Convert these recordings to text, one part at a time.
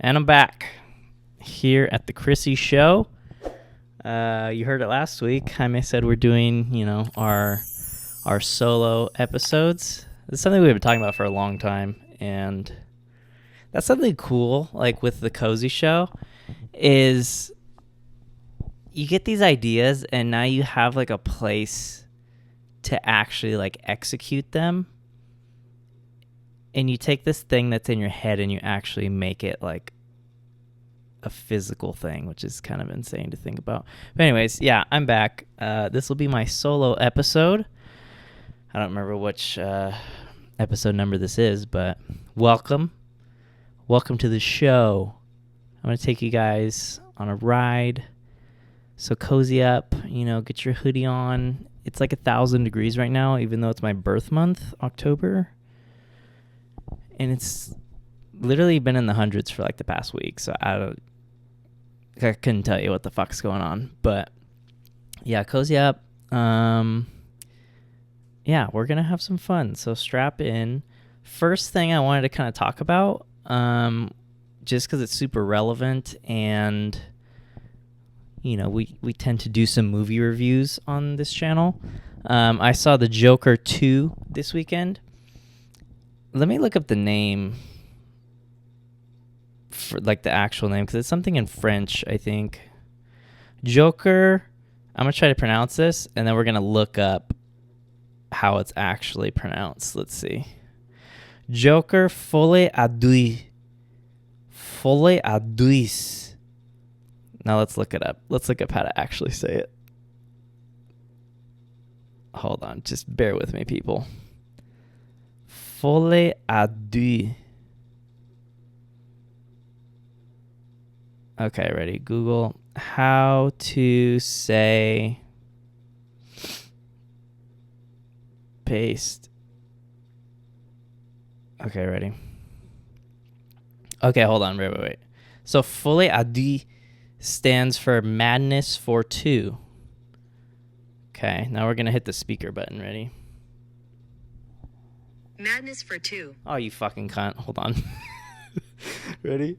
And I'm back here at the Chrissy Show. You heard it last week. Jaime said we're doing, our solo episodes. It's something we've been talking about for a long time, and that's something cool. Like with the Cozy Show, is you get these ideas, and now you have like a place to actually like execute them. And you take this thing that's in your head and you actually make it like a physical thing, which is kind of insane to think about. But anyways, yeah, I'm back. This will be my solo episode. I don't remember which episode number this is, but welcome. Welcome to the show. I'm going to take you guys on a ride. So cozy up, get your hoodie on. It's like 1,000 degrees right now, even though it's my birth month, October. And it's literally been in the hundreds for like the past week. So I couldn't tell you what the fuck's going on. But yeah, cozy up. Yeah, we're going to have some fun. So strap in. First thing I wanted to kind of talk about, just because it's super relevant and, we tend to do some movie reviews on this channel. I saw The Joker 2 this weekend. Let me look up the name, for like the actual name, because it's something in French, I think. Joker, I'm going to try to pronounce this, and then we're going to look up how it's actually pronounced. Let's see. Joker Folie à Deux. Folie à Deux. Now let's look it up. Let's look up how to actually say it. Hold on. Just bear with me, people. Folie à Deux. Okay, ready? Google how to say paste. Okay, ready? Okay, hold on. Wait. So Folie à Deux stands for Madness for Two. Okay, now we're going to hit the speaker button. Ready? Madness for Two. Oh, you fucking cunt. Hold on. Ready?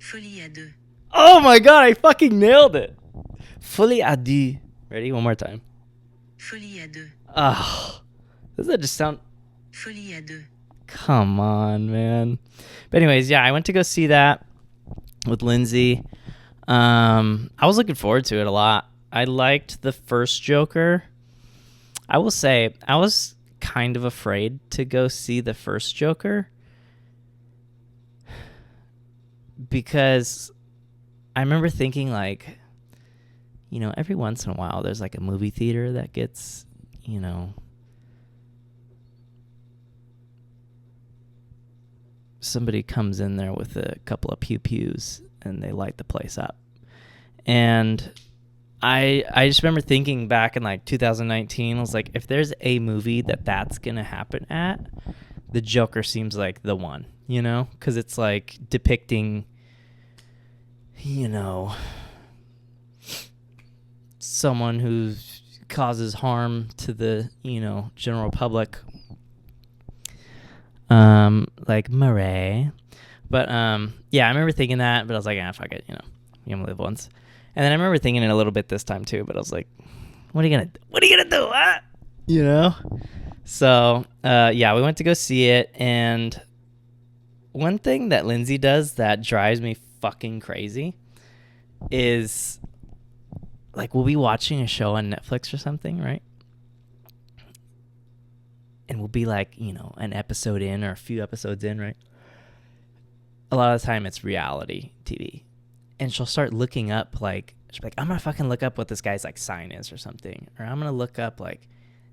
Folie à Deux. Oh my god, I fucking nailed it. Folie à Deux. Ready? One more time. Folie à Deux. Oh, doesn't that just sound... Folie à Deux. Come on, man. But anyways, yeah, I went to go see that with Lindsay. I was looking forward to it a lot. I liked the first Joker. I will say, I was kind of afraid to go see the first Joker because I remember thinking like, every once in a while there's like a movie theater that gets, somebody comes in there with a couple of pew-pews and they light the place up. And I just remember thinking back in like 2019, I was like, if there's a movie that's going to happen at, the Joker seems like the one, because it's like depicting, someone who causes harm to the, general public, like Murray. But yeah, I remember thinking that, but I was like, fuck it, you only live once. And then I remember thinking it a little bit this time too, but I was like, what are you gonna do? Huh? So yeah, we went to go see it, and one thing that Lindsay does that drives me fucking crazy is like, we'll be watching a show on Netflix or something, right? And we'll be like, an episode in or a few episodes in, right? A lot of the time it's reality TV. And she'll start looking up, like, she'll be like, I'm going to fucking look up what this guy's, like, sign is or something. Or I'm going to look up, like,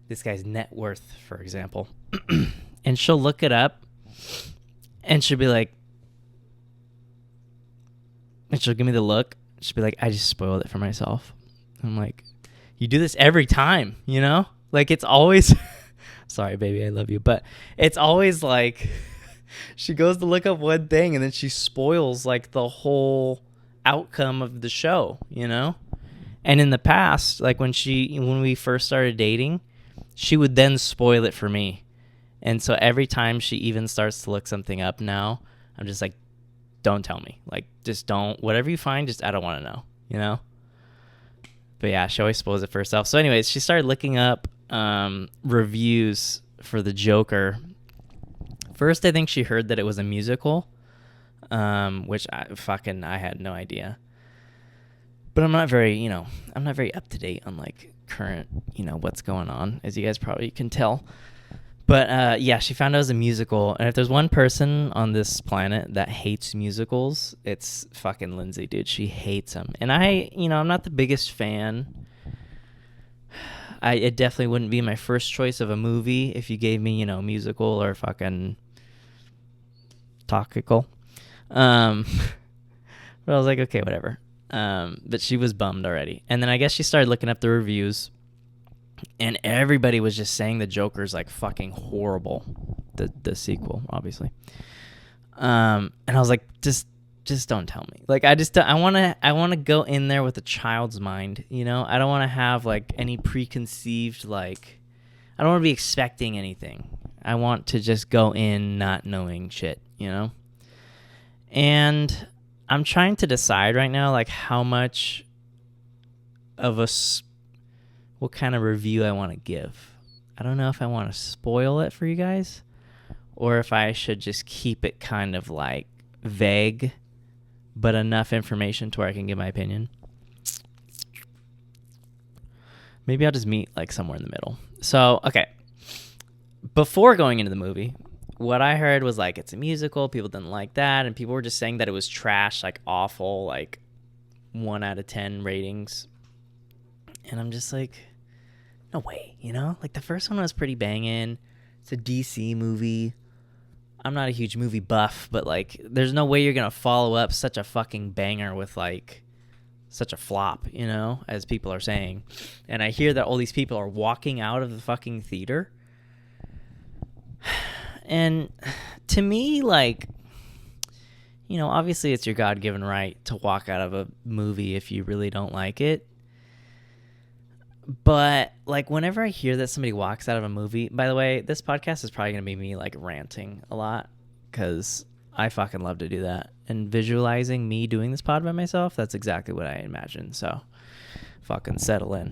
this guy's net worth, for example. And she'll look it up, and she'll be like, and she'll give me the look. She'll be like, I just spoiled it for myself. I'm like, you do this every time, Like, it's always... Sorry, baby, I love you. But it's always like she goes to look up one thing and then she spoils like the whole outcome of the show, And in the past, like when we first started dating, she would then spoil it for me. And so every time she even starts to look something up now, I'm just like, don't tell me. Like, just don't, whatever you find, just, I don't want to know, you know? But yeah, she always spoils it for herself. So anyways, she started looking up reviews for the Joker. First, I think she heard that it was a musical, which I had no idea. But I'm not very up to date on like current, what's going on, as you guys probably can tell. But yeah, she found out it was a musical, and if there's one person on this planet that hates musicals, it's fucking Lindsay, dude. She hates them, and I'm not the biggest fan. It definitely wouldn't be my first choice of a movie if you gave me, musical or fucking topical. But I was like, okay, whatever. But she was bummed already, and then I guess she started looking up the reviews. And everybody was just saying the Joker's like fucking horrible, the sequel, obviously. And I was like, just don't tell me. Like, I want to go in there with a child's mind, I don't want to have like any preconceived, like, I don't want to be expecting anything. I want to just go in not knowing shit, And I'm trying to decide right now, like, how much of what kind of review I want to give. I don't know if I want to spoil it for you guys or if I should just keep it kind of like vague, but enough information to where I can give my opinion. Maybe I'll just meet like somewhere in the middle. So, okay. Before going into the movie, what I heard was like, it's a musical. People didn't like that. And people were just saying that it was trash, like awful, like 1 out of 10 ratings. And I'm just like, no way, Like, the first one was pretty banging. It's a DC movie. I'm not a huge movie buff, but, like, there's no way you're going to follow up such a fucking banger with, like, such a flop, as people are saying. And I hear that all these people are walking out of the fucking theater. And to me, like, obviously it's your God-given right to walk out of a movie if you really don't like it. But, like, whenever I hear that somebody walks out of a movie, by the way, this podcast is probably going to be me, like, ranting a lot because I fucking love to do that. And visualizing me doing this pod by myself, that's exactly what I imagine. So, fucking settle in.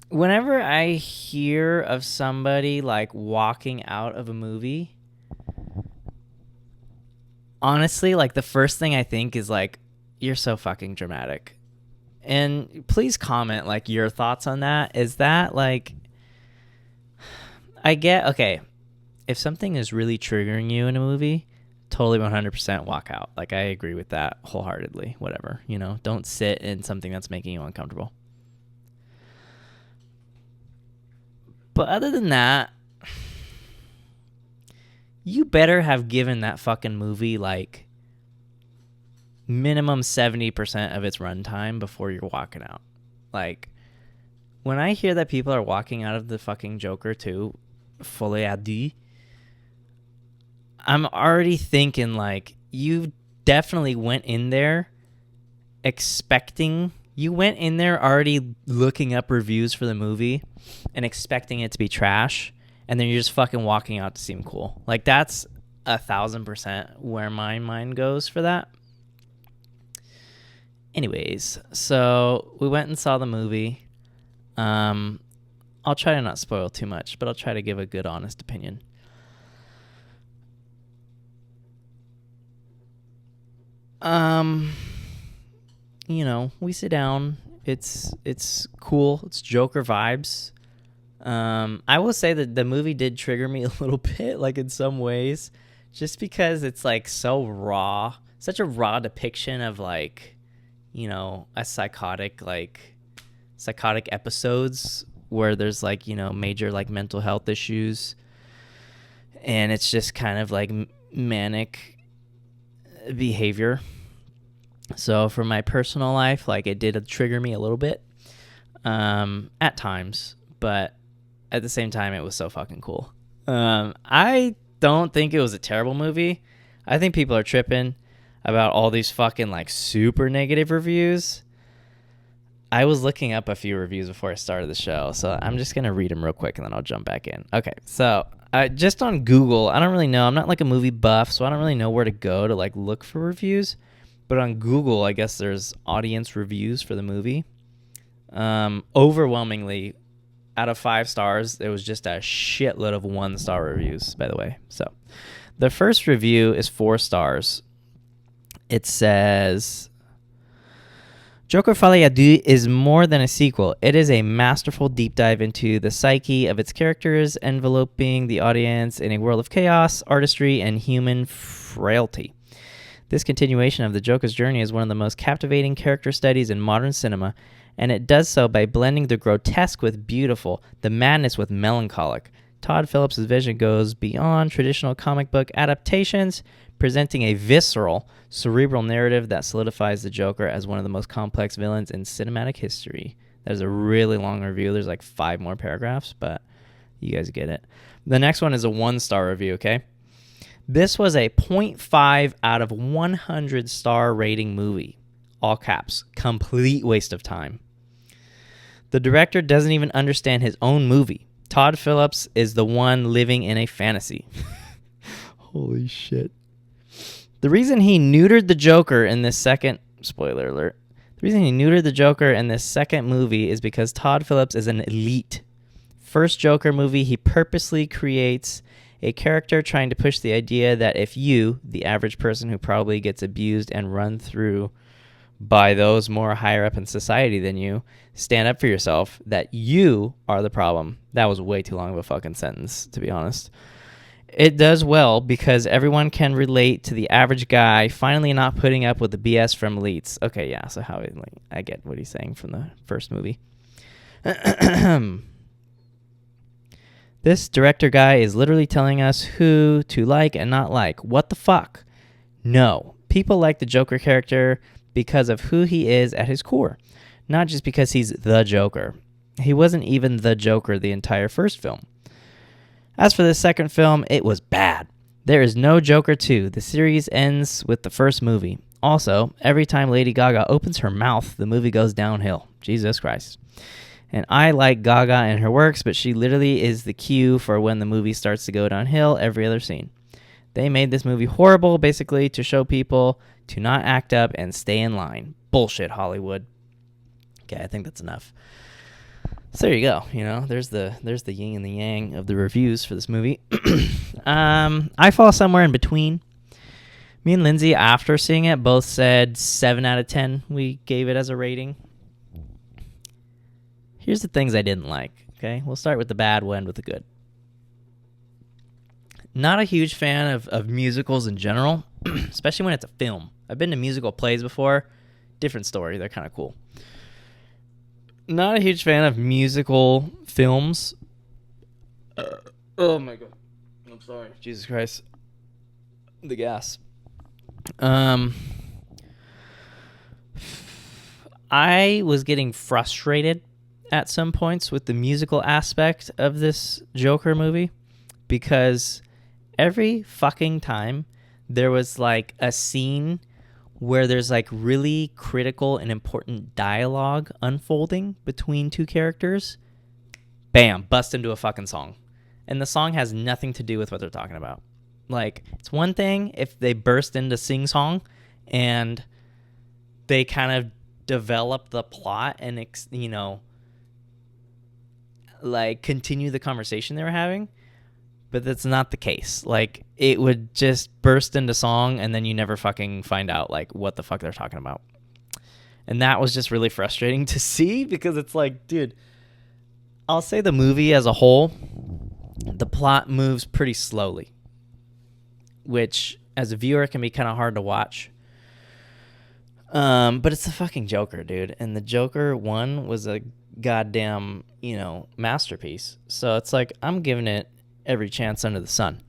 Whenever I hear of somebody, like, walking out of a movie, honestly, like, the first thing I think is, like, you're so fucking dramatic. And please comment, like, your thoughts on that. Is that, like, okay, if something is really triggering you in a movie, totally 100% walk out. Like, I agree with that wholeheartedly, whatever, Don't sit in something that's making you uncomfortable. But other than that, you better have given that fucking movie, like, minimum 70% of its runtime before you're walking out. Like, when I hear that people are walking out of the fucking Joker 2, Folie, I'm already thinking, like, you definitely went in there already looking up reviews for the movie and expecting it to be trash, and then you're just fucking walking out to seem cool. Like, that's 1,000% where my mind goes for that. Anyways, so we went and saw the movie. I'll try to not spoil too much, but I'll try to give a good, honest opinion. We sit down. It's cool. It's Joker vibes. I will say that the movie did trigger me a little bit, like, in some ways, just because it's, like, so raw, such a raw depiction of, like, a psychotic episodes where there's, like, major, like, mental health issues, and it's just kind of like manic behavior. So for my personal life, like, it did trigger me a little bit at times, but at the same time, it was so fucking cool. I don't think it was a terrible movie. I think people are tripping about all these fucking, like, super negative reviews. I was looking up a few reviews before I started the show, so I'm just going to read them real quick and then I'll jump back in. Okay, so just on Google, I don't really know. I'm not like a movie buff, so I don't really know where to go to like look for reviews. But on Google, I guess there's audience reviews for the movie. Overwhelmingly, out of 5 stars, there was just a shitload of 1-star reviews, by the way. So the first review is 4 stars. It says, Joker Folie à Deux is more than a sequel. It is a masterful deep dive into the psyche of its characters, enveloping the audience in a world of chaos, artistry, and human frailty. This continuation of the Joker's journey is one of the most captivating character studies in modern cinema, and it does so by blending the grotesque with beautiful, the madness with melancholic. Todd Phillips' vision goes beyond traditional comic book adaptations, presenting a visceral, cerebral narrative that solidifies the Joker as one of the most complex villains in cinematic history. That is a really long review. There's like 5 more paragraphs, but you guys get it. The next one is a 1-star review, okay? This was a 0.5 out of 100 star rating movie. All caps. Complete waste of time. The director doesn't even understand his own movie. Todd Phillips is the one living in a fantasy. Holy shit. The reason he neutered the Joker in this second... Spoiler alert. The reason he neutered the Joker in this second movie is because Todd Phillips is an elite. First Joker movie, he purposely creates a character trying to push the idea that if you, the average person who probably gets abused and run through by those more higher up in society than you, stand up for yourself, that you are the problem. That was way too long of a fucking sentence, to be honest. It does well because everyone can relate to the average guy finally not putting up with the BS from elites. Okay, yeah, so I get what he's saying from the first movie. This director guy is literally telling us who to like and not like. What the fuck? No. People like the Joker character because of who he is at his core, not just because he's the Joker. He wasn't even the Joker the entire first film. As for the second film, it was bad. There is no Joker 2. The series ends with the first movie. Also, every time Lady Gaga opens her mouth, the movie goes downhill. Jesus Christ. And I like Gaga and her works, but she literally is the cue for when the movie starts to go downhill every other scene. They made this movie horrible, basically, to show people to not act up and stay in line. Bullshit, Hollywood. Okay, I think that's enough. So there you go. You know, there's the yin and the yang of the reviews for this movie. I fall somewhere in between. Me and Lindsay, after seeing it, both said 7 out of 10 we gave it as a rating. Here's the things I didn't like, okay? We'll start with the bad, we'll end with the good. Not a huge fan of musicals in general, especially when it's a film. I've been to musical plays before. Different story. They're kind of cool. Not a huge fan of musical films. Oh my god. I'm sorry. Jesus Christ. The gas. I was getting frustrated at some points with the musical aspect of this Joker movie because every fucking time there was like a scene where there's like really critical and important dialogue unfolding between two characters, bam, bust into a fucking song. And the song has nothing to do with what they're talking about. Like, it's one thing if they burst into sing-song and they kind of develop the plot and, you know, like, continue the conversation they were having. But that's not the case. Like, it would just burst into song and then you never fucking find out, like, what the fuck they're talking about. And that was just really frustrating to see because it's like, dude, I'll say the movie as a whole, the plot moves pretty slowly, which as a viewer can be kind of hard to watch. But it's the fucking Joker, dude. And the Joker 1 was a goddamn, you know, masterpiece. So it's like, I'm giving it every chance under the sun.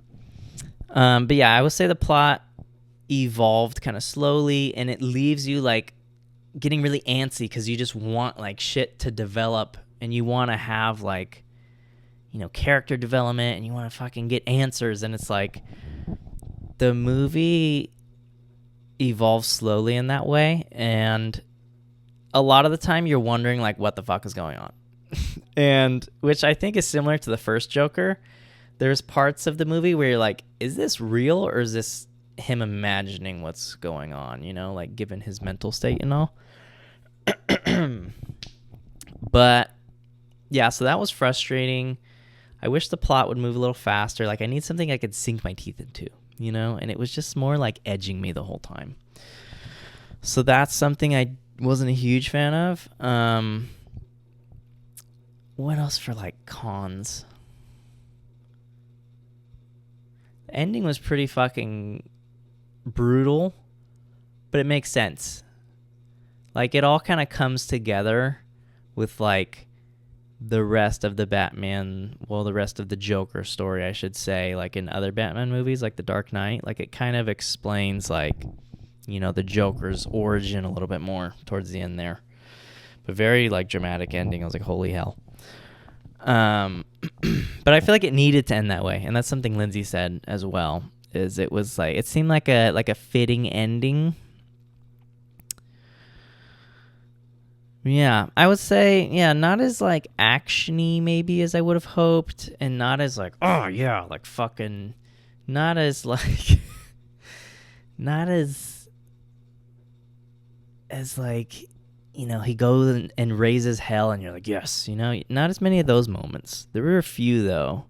But yeah, I would say the plot evolved kind of slowly and it leaves you like getting really antsy because you just want like shit to develop and you want to have like, you know, character development and you want to fucking get answers. And it's like the movie evolves slowly in that way. And a lot of the time you're wondering like what the fuck is going on. And which I think is similar to the first Joker. There's parts of the movie where you're like, is this real or is this him imagining what's going on, you know, like given his mental state and all. But yeah, so that was frustrating. I wish the plot would move a little faster. Like I need something I could sink my teeth into, you know, and it was just more like edging me the whole time. So that's something I wasn't a huge fan of. What else for like cons? The ending was pretty fucking brutal, but it makes sense. Like it all kind of comes together with like the rest of the the rest of the Joker story, I should say, like in other Batman movies like The Dark Knight. Like it kind of explains like, you know, the Joker's origin a little bit more towards the end there. But very like dramatic ending. I was like, holy hell. But I feel like it needed to end that way, and that's something Lindsay said as well. Is it was like it seemed like a fitting ending. Yeah, I would say not as like actiony maybe as I would have hoped, and not as like like fucking, not as like, not as like, you know, he goes and raises hell and you're like, yes, you know, not as many of those moments. There were a few though.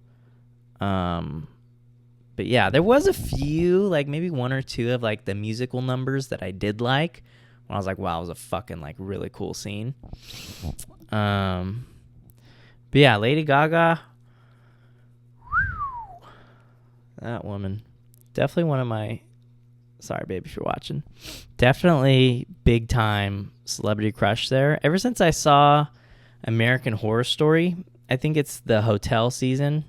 But yeah, there was a few, like maybe one or two of like the musical numbers that I did like when I was like, wow, it was a fucking like really cool scene. But yeah, Lady Gaga, that woman, definitely one of my, sorry babe if you're watching, definitely big time celebrity crush there. Ever since I saw American Horror Story, I think it's the hotel season.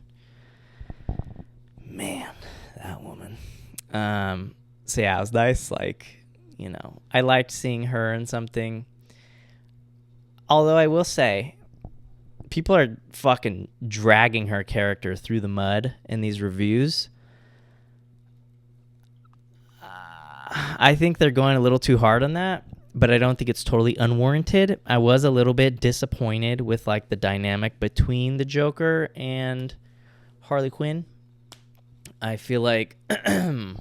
Man, that woman. So yeah, it was nice. Like, you know, I liked seeing her in something. Although I will say, people are fucking dragging her character through the mud in these reviews. I think they're going a little too hard on that, but I don't think it's totally unwarranted. I was a little bit disappointed with like the dynamic between the Joker and Harley Quinn. I feel like I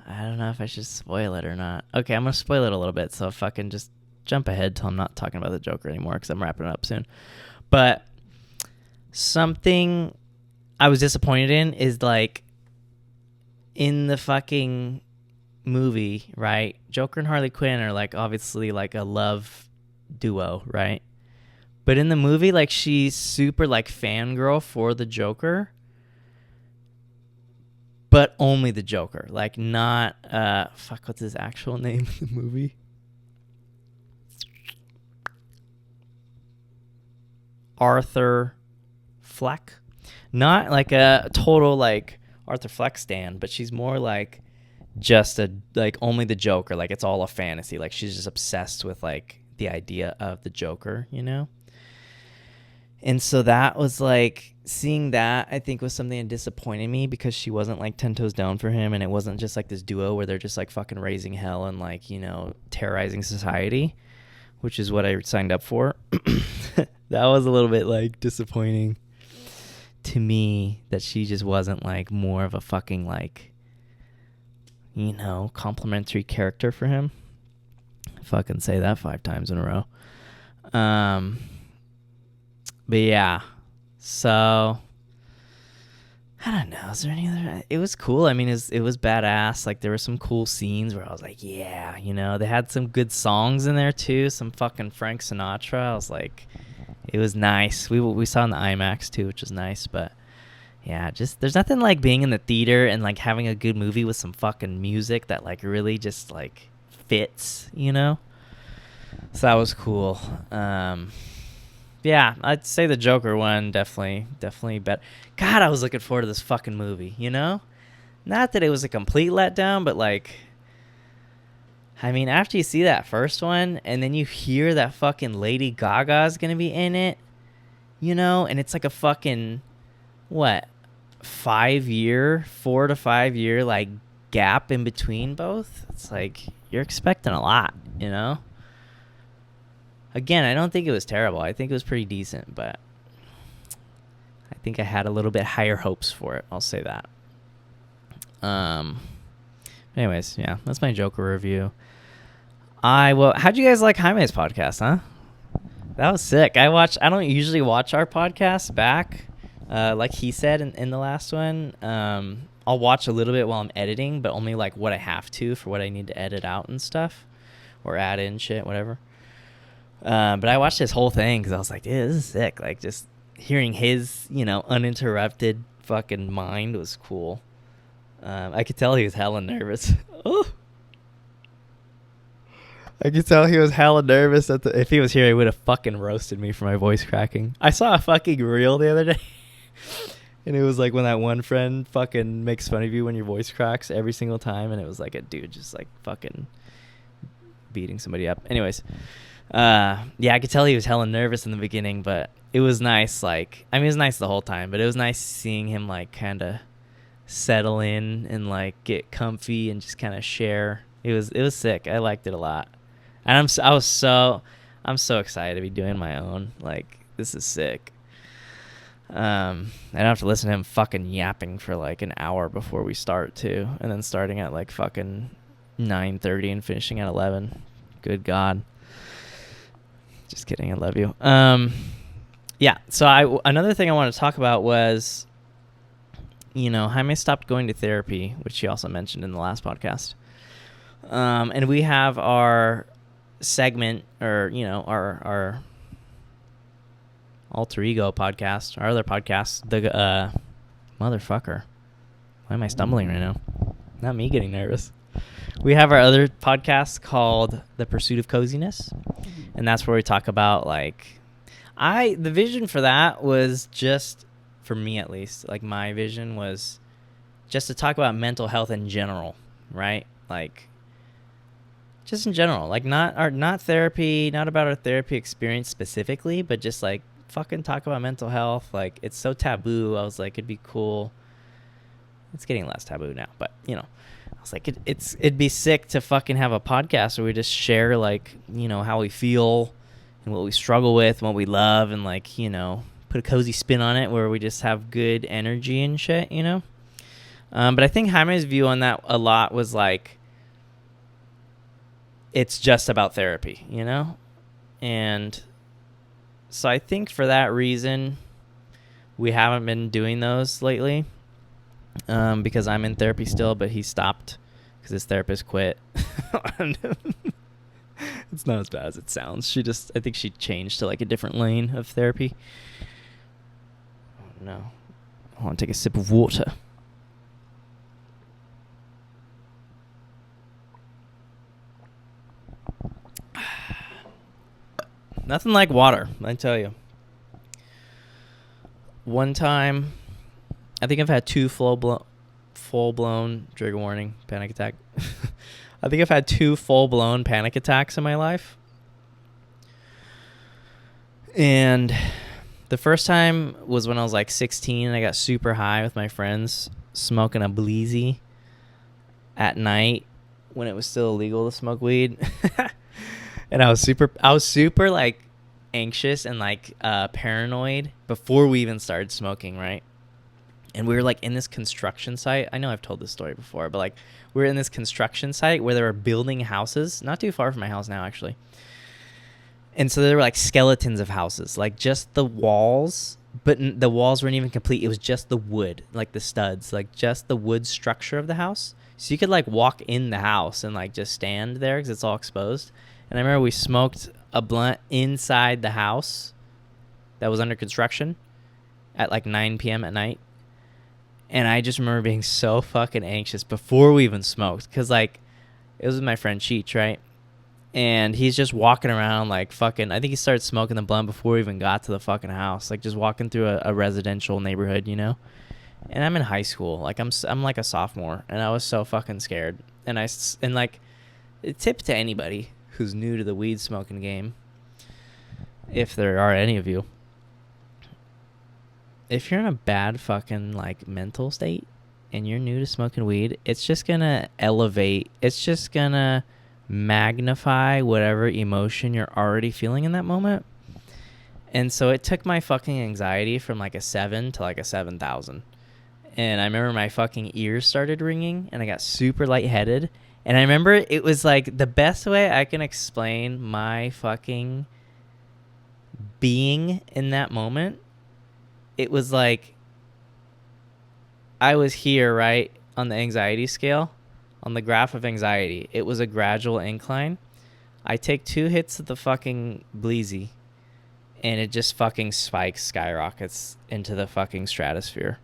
don't know if I should spoil it or not. Okay, I'm gonna spoil it a little bit, so if I can just jump ahead till I'm not talking about the Joker anymore because I'm wrapping it up soon. But something I was disappointed in is like, in the fucking movie, right? Joker and Harley Quinn are like obviously like a love duo, right? But in the movie, like she's super like fangirl for the Joker, but only the Joker. Like not what's his actual name in the movie? Arthur Fleck. Not like a total like Arthur Fleck stan, but she's more like just a like only the Joker. Like it's all a fantasy. Like she's just obsessed with like the idea of the Joker, you know? And so that was like, seeing that I think was something that disappointed me because she wasn't like 10 toes down for him, and it wasn't just like this duo where they're just like fucking raising hell and like, you know, terrorizing society, which is what I signed up for. That was a little bit like disappointing to me, that she just wasn't like more of a fucking like, you know, complimentary character for him. Fucking say that 5 times in a row. But yeah, so I don't know. Is there any other? It was cool. I mean, it was badass. Like there were some cool scenes where I was like, yeah, you know, they had some good songs in there too. Some fucking Frank Sinatra. I was like, it was nice. We saw in the IMAX too, which was nice. But yeah, just there's nothing like being in the theater and like having a good movie with some fucking music that like really just like fits, you know. So that was cool. Yeah, I'd say the Joker one definitely better. God, I was looking forward to this fucking movie, you know? Not that it was a complete letdown, but like, I mean, after you see that first one and then you hear that fucking Lady Gaga is going to be in it, you know? And it's like a fucking, 4 to 5 year like gap in between both, it's like you're expecting a lot, you know? Again, I don't think it was terrible. I think it was pretty decent, but I think I had a little bit higher hopes for it. I'll say that. Anyways, yeah, that's my Joker review. How'd you guys like Jaime's podcast, huh? That was sick. I don't usually watch our podcast back, like he said in the last one. I'll watch a little bit while I'm editing, but only like what I have to for what I need to edit out and stuff, or add in shit, whatever. But I watched this whole thing because I was like, dude, this is sick. Like, just hearing his, uninterrupted fucking mind was cool. I could tell he was hella nervous. Oh. I could tell he was hella nervous. If he was here, he would have fucking roasted me for my voice cracking. I saw a fucking reel the other day. And it was like when that one friend fucking makes fun of you when your voice cracks every single time. And it was like a dude just like fucking beating somebody up. Anyways. Yeah, I could tell he was hella nervous in the beginning, but it was nice. Like, I mean, it was nice the whole time, but it was nice seeing him like kind of settle in and like get comfy and just kind of share. It was sick. I liked it a lot. And I'm so excited to be doing my own. Like, this is sick. I don't have to listen to him fucking yapping for like an hour before we start too, and then starting at like fucking 9:30 and finishing at 11. Good God. Just kidding. I love you. Yeah. So another thing I want to talk about was, Jaime stopped going to therapy, which he also mentioned in the last podcast. And we have our segment, or our alter ego podcast, our other podcast, the motherfucker. Why am I stumbling right now? Not me getting nervous. We have our other podcast called The Pursuit of Coziness, and that's where we talk about like the vision for that was just, for me at least, like my vision was just to talk about mental health in general, right? Like, just in general, like not therapy, not about our therapy experience specifically, but just like fucking talk about mental health. Like, it's so taboo. I was like, it'd be cool. It's getting less taboo now, but I was like, it'd be sick to fucking have a podcast where we just share like, how we feel and what we struggle with and what we love, and like, put a cozy spin on it where we just have good energy and shit, But I think Jaime's view on that a lot was like, it's just about therapy, And so I think for that reason, we haven't been doing those lately, because I'm in therapy still, but he stopped because his therapist quit. It's not as bad as it sounds. I think she changed to like a different lane of therapy. Oh no. I want to take a sip of water. Nothing like water, I tell you. One time, I think I've had two full-blown, trigger warning, panic attack. I think I've had two full-blown panic attacks in my life. And the first time was when I was like 16, and I got super high with my friends, smoking a bleezy at night when it was still illegal to smoke weed. And I was super like anxious and like paranoid before we even started smoking, right? And we were like in this construction site. I know I've told this story before, but like we were in this construction site where they were building houses, not too far from my house now, actually. And so there were like skeletons of houses, like just the walls, but the walls weren't even complete. It was just the wood, like the studs, like just the wood structure of the house. So you could like walk in the house and like just stand there because it's all exposed. And I remember we smoked a blunt inside the house that was under construction at like 9 p.m. at night. And I just remember being so fucking anxious before we even smoked. Because like, it was with my friend Cheech, right? And he's just walking around like fucking, I think he started smoking the blunt before we even got to the fucking house. Like just walking through a residential neighborhood, And I'm in high school. Like I'm like a sophomore. And I was so fucking scared. And like, a tip to anybody who's new to the weed smoking game, if there are any of you, if you're in a bad fucking like mental state and you're new to smoking weed, it's just going to elevate. It's just going to magnify whatever emotion you're already feeling in that moment. And so it took my fucking anxiety from like a 7 to like a 7,000. And I remember my fucking ears started ringing and I got super lightheaded. And I remember it was like the best way I can explain my fucking being in that moment. It was like I was here, right, on the anxiety scale, on the graph of anxiety. It was a gradual incline. I take 2 hits of the fucking bleezy and it just fucking spikes, skyrockets into the fucking stratosphere.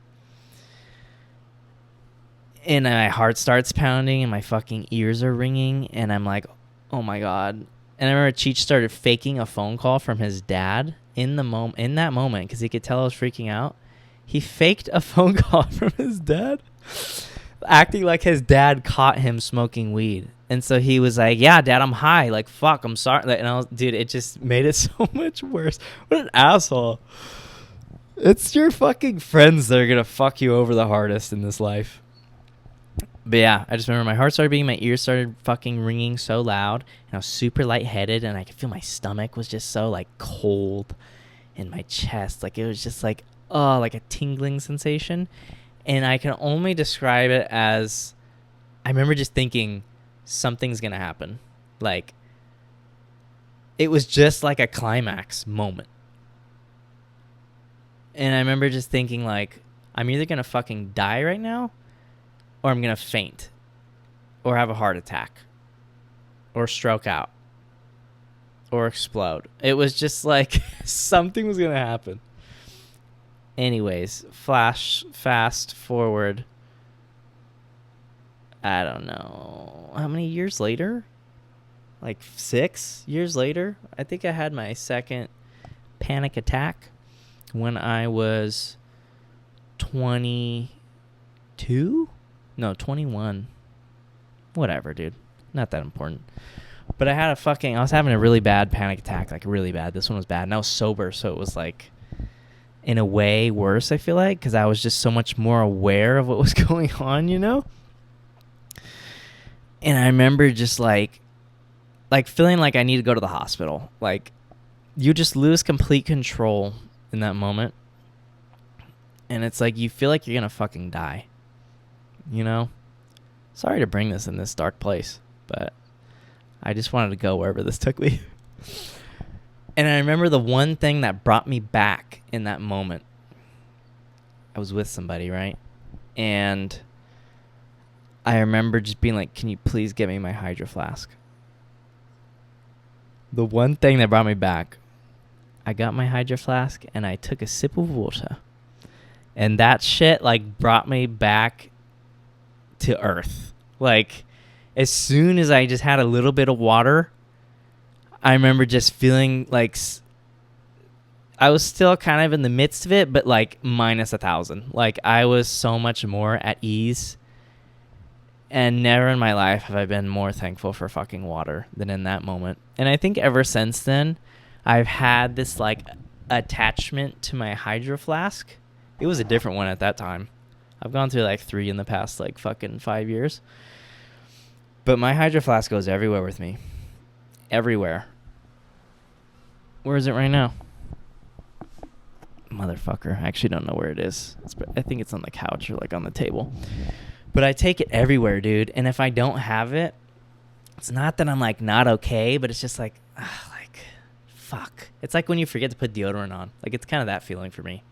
And my heart starts pounding and my fucking ears are ringing and I'm like, oh my God. And I remember Cheech started faking a phone call from his dad in that moment because he could tell I was freaking out. He faked a phone call from his dad, acting like his dad caught him smoking weed. And so he was like, yeah, Dad, I'm high. Like, fuck, I'm sorry. And I was, dude, it just made it so much worse. What an asshole. It's your fucking friends that are going to fuck you over the hardest in this life. But yeah, I just remember my heart started beating, my ears started fucking ringing so loud, and I was super lightheaded, and I could feel my stomach was just so like cold in my chest. Like it was just like, oh, like a tingling sensation. And I can only describe it as, I remember just thinking something's going to happen. Like it was just like a climax moment. And I remember just thinking like, I'm either going to fucking die right now, or I'm going to faint, or have a heart attack, or stroke out, or explode. It was just like something was going to happen. Anyways, fast forward, I don't know, how many years later? Like 6 years later, I think I had my second panic attack when I was 22? No, 21. Whatever, dude. Not that important. But I was having a really bad panic attack, like really bad. This one was bad. And I was sober, so it was like, in a way, worse, I feel like, because I was just so much more aware of what was going on, you know? And I remember just like feeling like I need to go to the hospital. Like, you just lose complete control in that moment. And it's like, you feel like you're going to fucking die. You know? Sorry to bring this in this dark place, but I just wanted to go wherever this took me. And I remember the one thing that brought me back in that moment. I was with somebody, right? And I remember just being like, can you please get me my Hydro Flask? The one thing that brought me back, I got my Hydro Flask and I took a sip of water. And that shit like brought me back to earth. Like, as soon as I just had a little bit of water, I remember just feeling like I was still kind of in the midst of it, but like minus 1,000. Like, I was so much more at ease. And never in my life have I been more thankful for fucking water than in that moment. And I think ever since then, I've had this like attachment to my Hydro Flask. It was a different one at that time. I've gone through like 3 in the past like fucking 5 years. But my Hydro Flask goes everywhere with me. Everywhere. Where is it right now? Motherfucker. I actually don't know where it is. I think it's on the couch or like on the table. But I take it everywhere, dude. And if I don't have it, it's not that I'm like not okay, but it's just like, fuck. It's like when you forget to put deodorant on. Like, it's kind of that feeling for me.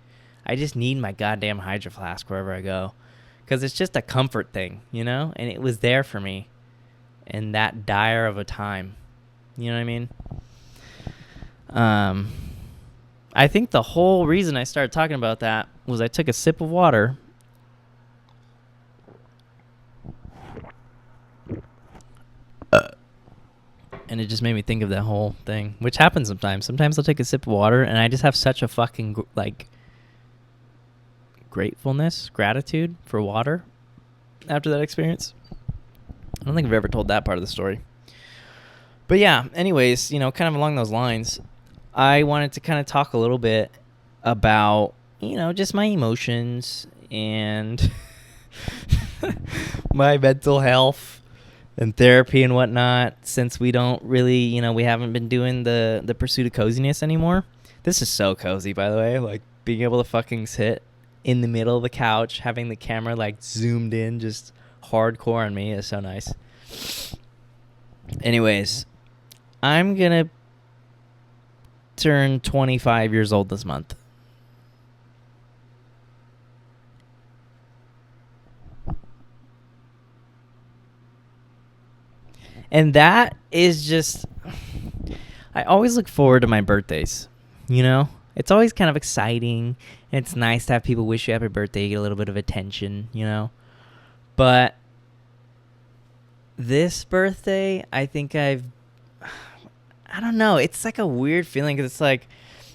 I just need my goddamn Hydro Flask wherever I go. Because it's just a comfort thing, you know? And it was there for me in that dire of a time. You know what I mean? I think the whole reason I started talking about that was I took a sip of water. And it just made me think of that whole thing, which happens sometimes. Sometimes I'll take a sip of water and I just have such a fucking like gratitude for water after that experience. I don't think I've ever told that part of the story. But yeah, anyways, kind of along those lines, I wanted to kind of talk a little bit about, just my emotions and my mental health and therapy and whatnot, since we don't really, we haven't been doing the pursuit of coziness anymore. This is so cozy, by the way. Like, being able to fucking sit in the middle of the couch, having the camera, like, zoomed in, just hardcore on me is so nice. Anyways, I'm going to turn 25 years old this month. And that is just, I always look forward to my birthdays, It's always kind of exciting. And it's nice to have people wish you happy birthday, get a little bit of attention, But this birthday, I think I don't know. It's like a weird feeling because it's like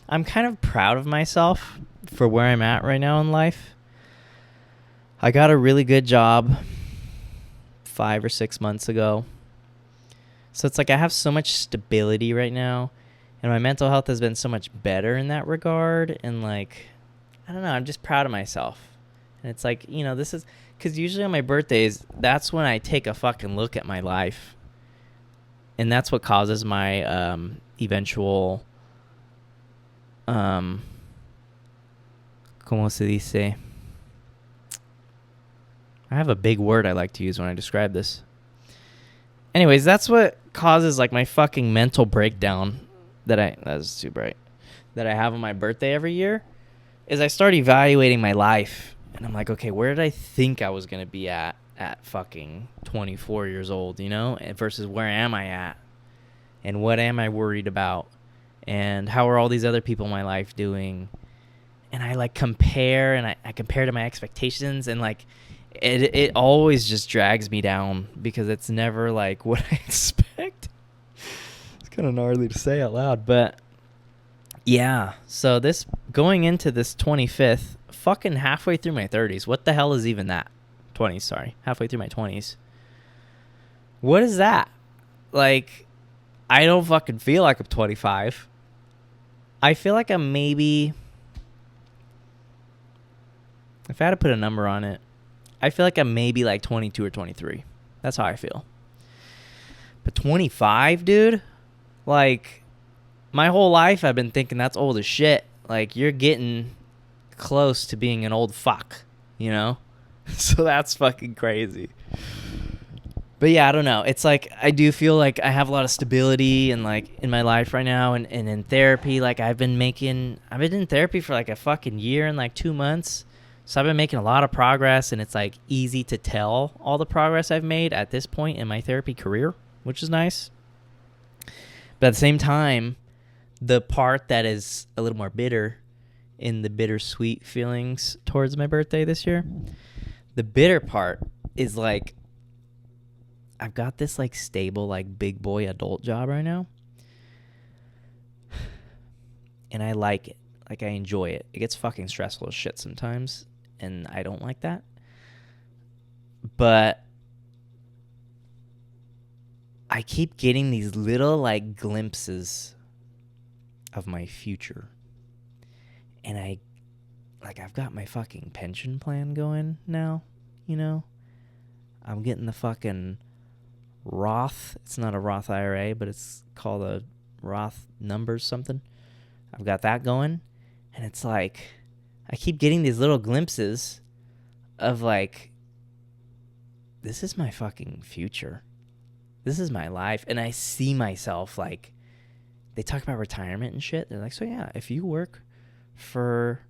I'm kind of proud of myself for where I'm at right now in life. I got a really good job 5 or 6 months ago. So it's like I have so much stability right now, and my mental health has been so much better in that regard. And like, I don't know, I'm just proud of myself. And it's like, this is because usually on my birthdays, that's when I take a fucking look at my life. And that's what causes my eventual, ¿cómo se dice? I have a big word I like to use when I describe this. Anyways, that's what causes like my fucking mental breakdown that's too bright, that I have on my birthday every year, is I start evaluating my life. And I'm like, okay, where did I think I was going to be at fucking 24 years old, versus where am I at? And what am I worried about? And how are all these other people in my life doing? And I like compare, and I compare to my expectations, and like it always just drags me down because it's never like what I expect. It's kind of gnarly to say out loud, but yeah. So this going into this 25th, fucking halfway through my 30s. What the hell is even that? 20s, sorry. Halfway through my 20s. What is that? Like, I don't fucking feel like I'm 25. I feel like I'm maybe, if I had to put a number on it, I feel like I'm maybe like 22 or 23. That's how I feel. But 25, dude? Like, my whole life I've been thinking that's old as shit. Like, you're getting close to being an old fuck, So that's fucking crazy. But yeah, I don't know. It's like I do feel like I have a lot of stability and like in my life right now, and in therapy. Like I've been in therapy for like a fucking year and like 2 months. So I've been making a lot of progress, and it's like easy to tell all the progress I've made at this point in my therapy career, which is nice. But at the same time, the part that is a little more bitter in the bittersweet feelings towards my birthday this year, the bitter part is like I've got this like stable like big boy adult job right now, and I like it. Like I enjoy it. It gets fucking stressful as shit sometimes, and I don't like that. But I keep getting these little like glimpses of my future. And I've got my fucking pension plan going now, I'm getting the fucking Roth. It's not a Roth IRA, but it's called a Roth numbers something. I've got that going. And it's like, I keep getting these little glimpses of like, this is my fucking future. This is my life. And I see myself like, they talk about retirement and shit. They're like, so yeah, if you work for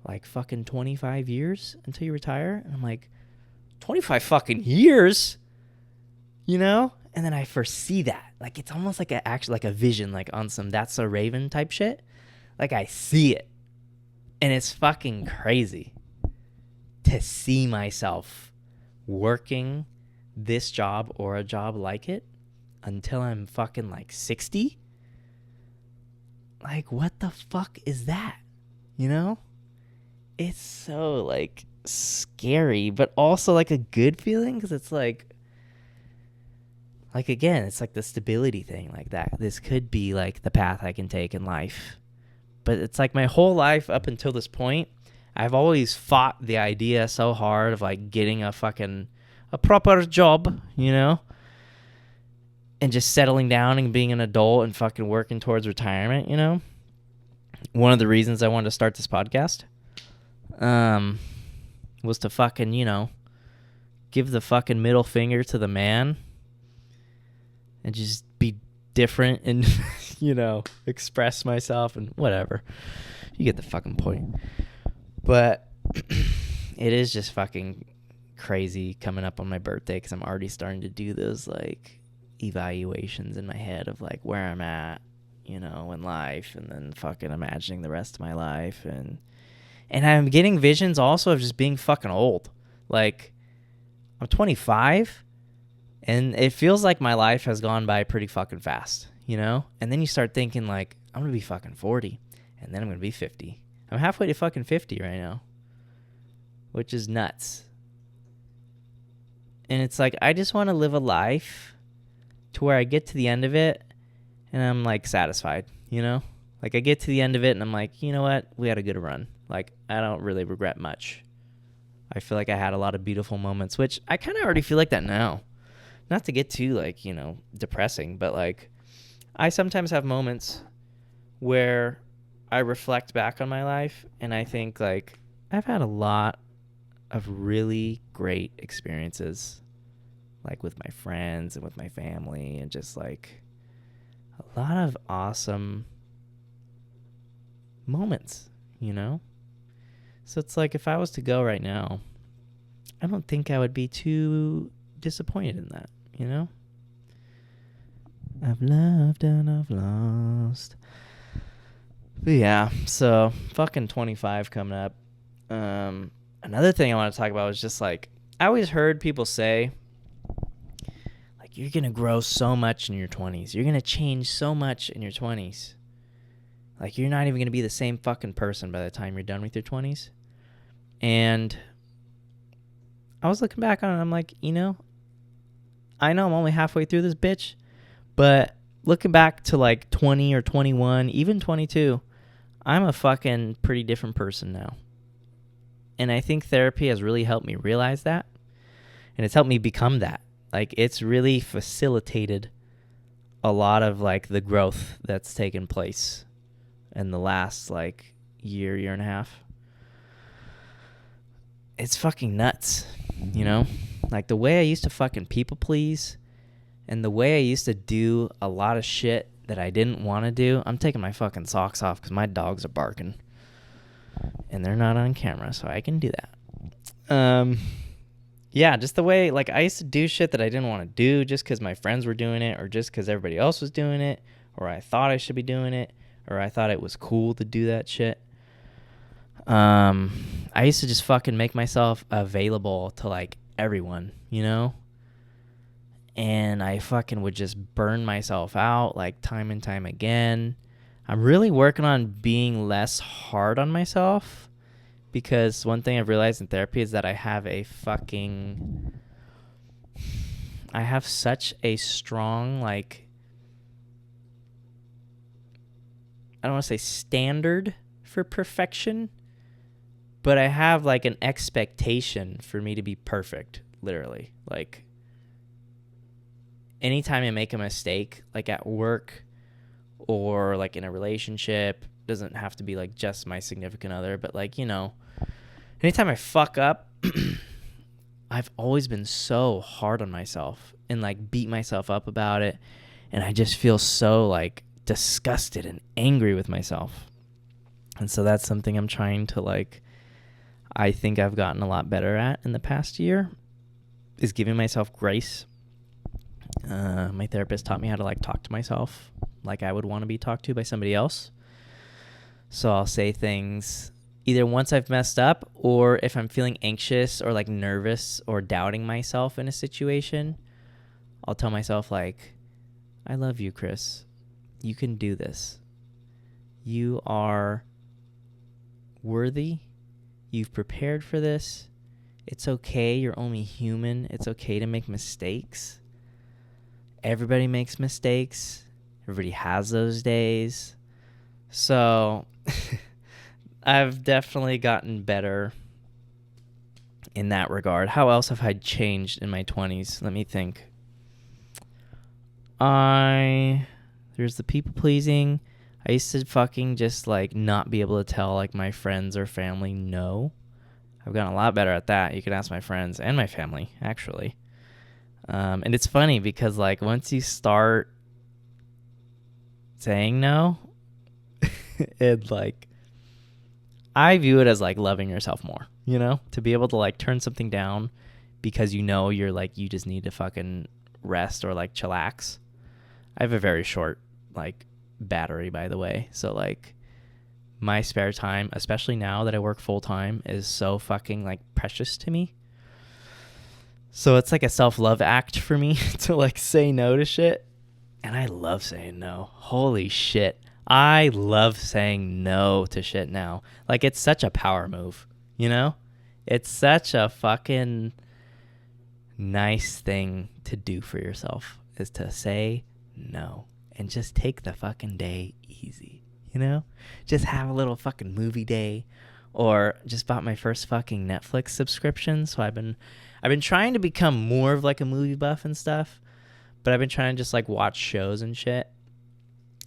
like fucking 25 years until you retire. And I'm like, 25 fucking years? And then I foresee that. Like, it's almost like a vision, like on some That's So Raven type shit. Like, I see it. And it's fucking crazy to see myself working this job or a job like it until I'm fucking like 60. Like, what the fuck is that? It's so like scary, but also like a good feeling, because it's like again, it's like the stability thing, like that. This could be like the path I can take in life. But it's like my whole life up until this point, I've always fought the idea so hard of like getting a fucking a proper job, you know, and just settling down and being an adult and fucking working towards retirement, you know. One of the reasons I wanted to start this podcast was to fucking, you know, give the fucking middle finger to the man and just be different and, you know, express myself and whatever. You get the fucking point. But it is just fucking crazy coming up on my birthday because I'm already starting to do those, like, evaluations in my head of, like, where I'm at, you know, in life, and then fucking imagining the rest of my life. And I'm getting visions also of just being fucking old. Like, I'm 25, and it feels like my life has gone by pretty fucking fast, you know? And then you start thinking, like, I'm going to be fucking 40, and then I'm going to be 50. I'm halfway to fucking 50 right now, which is nuts. And it's like, I just want to live a life to where I get to the end of it, and I'm, like, satisfied, you know? Like, I get to the end of it, and I'm like, you know what? We had a good run. Like, I don't really regret much. I feel like I had a lot of beautiful moments, which I kind of already feel like that now. Not to get too, like, you know, depressing, but, like, I sometimes have moments where I reflect back on my life, and I think, like, I've had a lot of really great experiences, like, with my friends and with my family, and just, like, a lot of awesome moments, you know? So it's like, if I was to go right now, I don't think I would be too disappointed in that, you know? I've loved and I've lost. But yeah, so fucking 25 coming up. Another thing I want to talk about was just, like, I always heard people say, like, you're going to grow so much in your 20s. You're going to change so much in your 20s. Like, you're not even going to be the same fucking person by the time you're done with your 20s. And I was looking back on it, I'm like, you know, I know I'm only halfway through this bitch, but looking back to, like, 20 or 21, even 22, I'm a fucking pretty different person now. And I think therapy has really helped me realize that. And it's helped me become that. Like, it's really facilitated a lot of, like, the growth that's taken place in the last, like, year and a half. It's fucking nuts, you know? Like, the way I used to fucking people please and the way I used to do a lot of shit that I didn't want to do, I'm taking my fucking socks off because my dogs are barking. And they're not on camera, so I can do that. Yeah, just the way, like, I used to do shit that I didn't want to do just because my friends were doing it, or just because everybody else was doing it, or I thought I should be doing it, or I thought it was cool to do that shit. I used to just fucking make myself available to, like, everyone, you know? And I fucking would just burn myself out, like, time and time again. I'm really working on being less hard on myself, because one thing I've realized in therapy is that I have such a strong, like, I don't want to say standard for perfection, but I have, like, an expectation for me to be perfect, literally. Like, anytime I make a mistake, like at work or, like, in a relationship, doesn't have to be, like, just my significant other, but, like, you know, anytime I fuck up, I've always been so hard on myself and, like, beat myself up about it, and I just feel so, like, disgusted and angry with myself. And so that's something I'm trying to, like, I think I've gotten a lot better at in the past year, is giving myself grace. My therapist taught me how to, like, talk to myself like I would want to be talked to by somebody else. So I'll say things either once I've messed up, or if I'm feeling anxious or, like, nervous or doubting myself in a situation, I'll tell myself, like, I love you, Chris. You can do this. You are worthy. You've prepared for this. It's okay. You're only human. It's okay to make mistakes. Everybody makes mistakes. Everybody has those days. So I've definitely gotten better in that regard. How else have I changed in my 20s? Let me think. There's the people pleasing. I used to fucking just like not be able to tell like my friends or family no. I've gotten a lot better at that. You can ask my friends and my family, actually. And it's funny because like once you start saying no, it like, I view it as like loving yourself more, you know, to be able to like turn something down because you know you're like, you just need to fucking rest or like chillax. I have a very short like battery, by the way. So like my spare time, especially now that I work full time, is so fucking like precious to me. So it's like a self-love act for me to like say no to shit. And I love saying no. Holy shit. I love saying no to shit now. Like it's such a power move, you know? It's such a fucking nice thing to do for yourself, is to say no and just take the fucking day easy, you know? Just have a little fucking movie day, or just bought my first fucking Netflix subscription. So I've been trying to become more of like a movie buff and stuff, but I've been trying to just like watch shows and shit.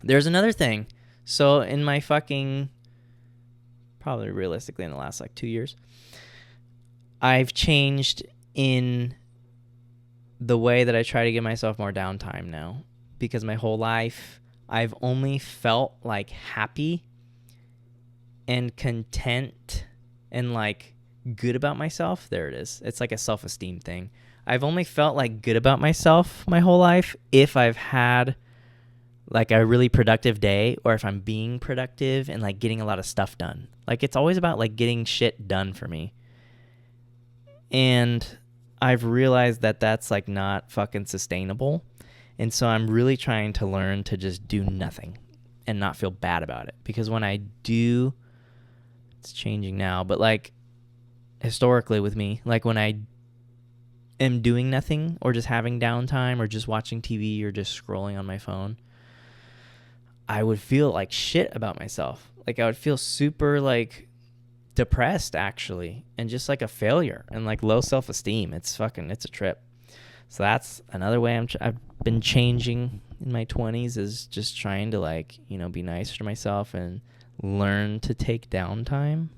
There's another thing. So in my fucking, probably realistically in the last like 2 years, I've changed in the way that I try to give myself more downtime now, because my whole life I've only felt like happy and content and like good about myself. There it is. It's like a self-esteem thing. I've only felt like good about myself my whole life if I've had like a really productive day, or if I'm being productive and like getting a lot of stuff done. Like it's always about like getting shit done for me. And I've realized that that's like not fucking sustainable. And so I'm really trying to learn to just do nothing and not feel bad about it. Because when I do, it's changing now, but like historically with me, like when I am doing nothing or just having downtime or just watching TV or just scrolling on my phone, I would feel like shit about myself. Like I would feel super like depressed actually, and just like a failure and like low self-esteem. It's a trip. So that's another way I've been changing in my 20s, is just trying to like, you know, be nicer to myself and learn to take downtime.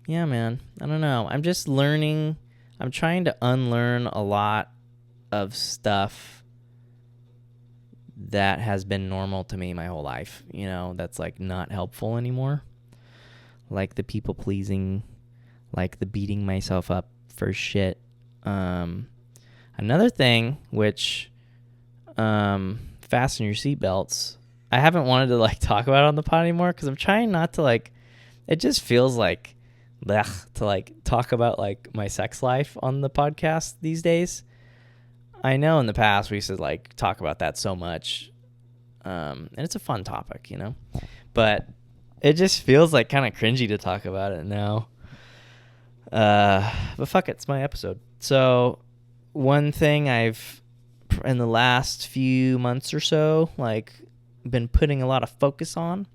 Yeah, man. I don't know. I'm just learning. I'm trying to unlearn a lot of stuff that has been normal to me my whole life, you know, that's like not helpful anymore. Like the people pleasing, like the beating myself up for shit. Another thing, which fasten your seatbelts. I haven't wanted to like talk about it on the pod anymore because I'm trying not to like, it just feels like to like talk about like my sex life on the podcast these days. I know in the past we used to like talk about that so much, and it's a fun topic, you know, but it just feels like kind of cringy to talk about it now. But fuck it, it's my episode. So one thing I've, in the last few months or so, like been putting a lot of focus on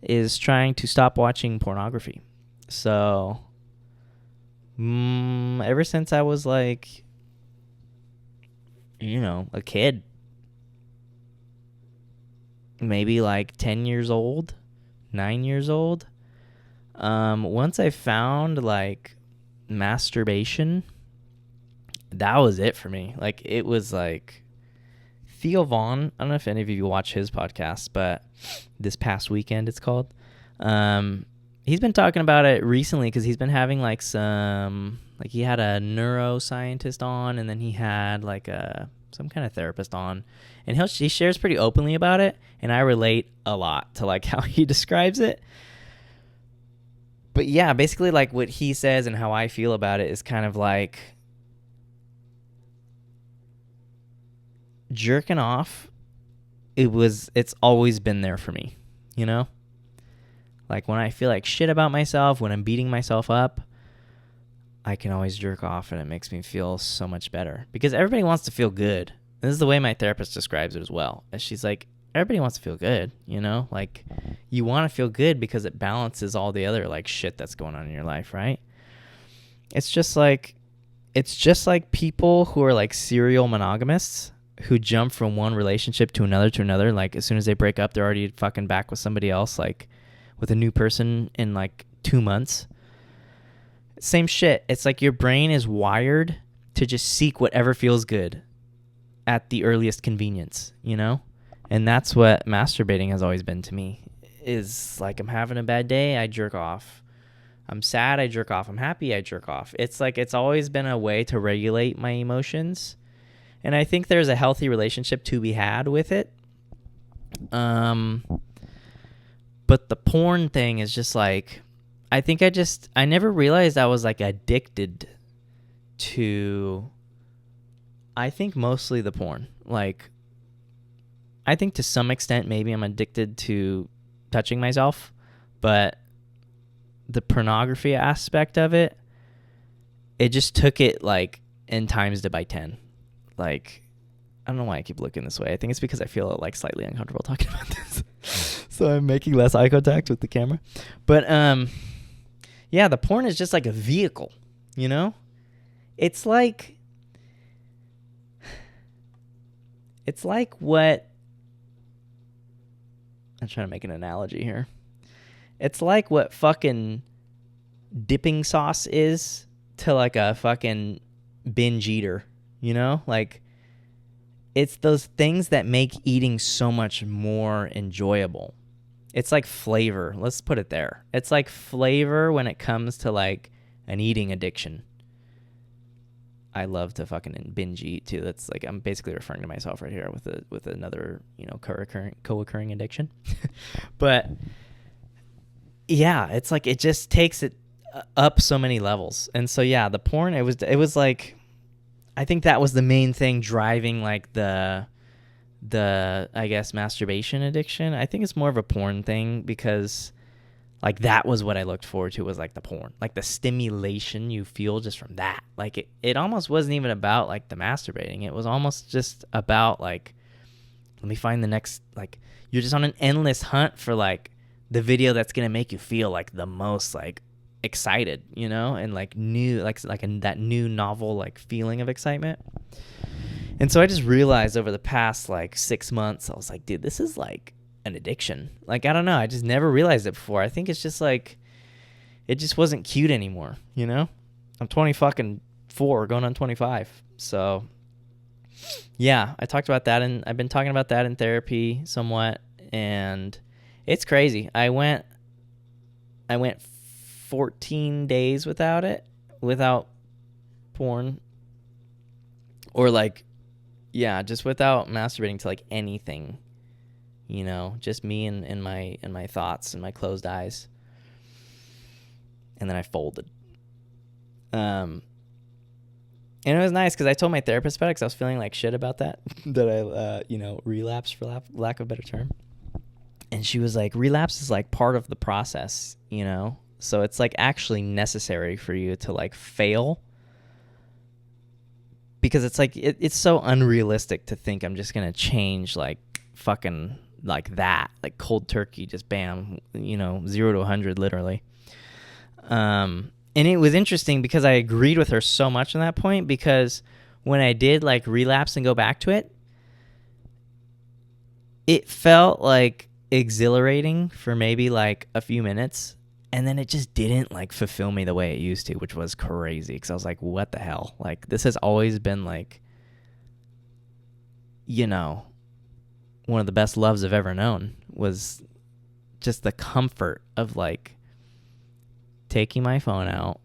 is trying to stop watching pornography. So ever since I was like, you know, a kid, maybe like 10 years old, 9 years old, once I found like masturbation, that was it for me. Like it was like Theo Vaughn, I don't know if any of you watch his podcast, but This Past Weekend it's called. He's been talking about it recently because he's been having like some, like he had a neuroscientist on, and then he had like some kind of therapist on, and he shares pretty openly about it, and I relate a lot to like how he describes it. But yeah, basically like what he says and how I feel about it is kind of like jerking off. It's always been there for me, you know? Like when I feel like shit about myself, when I'm beating myself up, I can always jerk off and it makes me feel so much better, because everybody wants to feel good. This is the way my therapist describes it as well. She's like, everybody wants to feel good, you know? Like, you want to feel good because it balances all the other, like, shit that's going on in your life, right? It's just like people who are, like, serial monogamists who jump from one relationship to another. Like, as soon as they break up, they're already fucking back with somebody else, like, with a new person in, like, 2 months. Same shit. It's like your brain is wired to just seek whatever feels good at the earliest convenience, you know? And that's what masturbating has always been to me. Is like, I'm having a bad day, I jerk off. I'm sad, I jerk off. I'm happy, I jerk off. It's like, it's always been a way to regulate my emotions. And I think there's a healthy relationship to be had with it. But the porn thing is just like, I think I never realized I was, like, addicted to, I think, mostly the porn. Like, I think to some extent maybe I'm addicted to touching myself, but the pornography aspect of it, it just took it, like, and times it by 10. Like, I don't know why I keep looking this way. I think it's because I feel, like, slightly uncomfortable talking about this. So I'm making less eye contact with the camera. But yeah, the porn is just like a vehicle, you know? It's like what, I'm trying to make an analogy here. It's like what fucking dipping sauce is to, like, a fucking binge eater, you know? Like, it's those things that make eating so much more enjoyable. It's like flavor. Let's put it there. It's like flavor when it comes to, like, an eating addiction. I love to fucking binge eat too. That's like, I'm basically referring to myself right here with another, you know, co-occurring addiction. But yeah, it's like, it just takes it up so many levels. And so yeah, the porn, it was like, I think that was the main thing driving, like, the I guess masturbation addiction. I think it's more of a porn thing because, like, that was what I looked forward to, was, like, the porn, like, the stimulation you feel just from that. Like, it almost wasn't even about, like, the masturbating. It was almost just about, like, let me find the next, like, you're just on an endless hunt for, like, the video that's gonna make you feel, like, the most, like, excited, you know, and, like, new, like that new novel, like, feeling of excitement. And so I just realized over the past, like, 6 months, I was like, dude, this is, like, an addiction. Like, I don't know, I just never realized it before. I think it's just like, it just wasn't cute anymore, you know? I'm 24 going on 25. So yeah, I talked about that, and I've been talking about that in therapy somewhat, and it's crazy. I went 14 days without porn, or, like, yeah, just without masturbating to, like, anything, you know, just me and my thoughts and my closed eyes. And then I folded. And it was nice because I told my therapist about it because I was feeling like shit about that I, you know, relapsed, for lack of a better term. And she was like, relapse is, like, part of the process, you know? So it's, like, actually necessary for you to, like, fail. Because it's, like, it's so unrealistic to think I'm just going to change, like, fucking, like, that. Like, cold turkey, just bam, you know, 0 to 100, literally. And it was interesting because I agreed with her so much on that point, because when I did, like, relapse and go back to it, it felt, like, exhilarating for maybe, like, a few minutes. And then it just didn't, like, fulfill me the way it used to, which was crazy. Because I was like, what the hell? Like, this has always been, like, you know, one of the best loves I've ever known, was just the comfort of, like, taking my phone out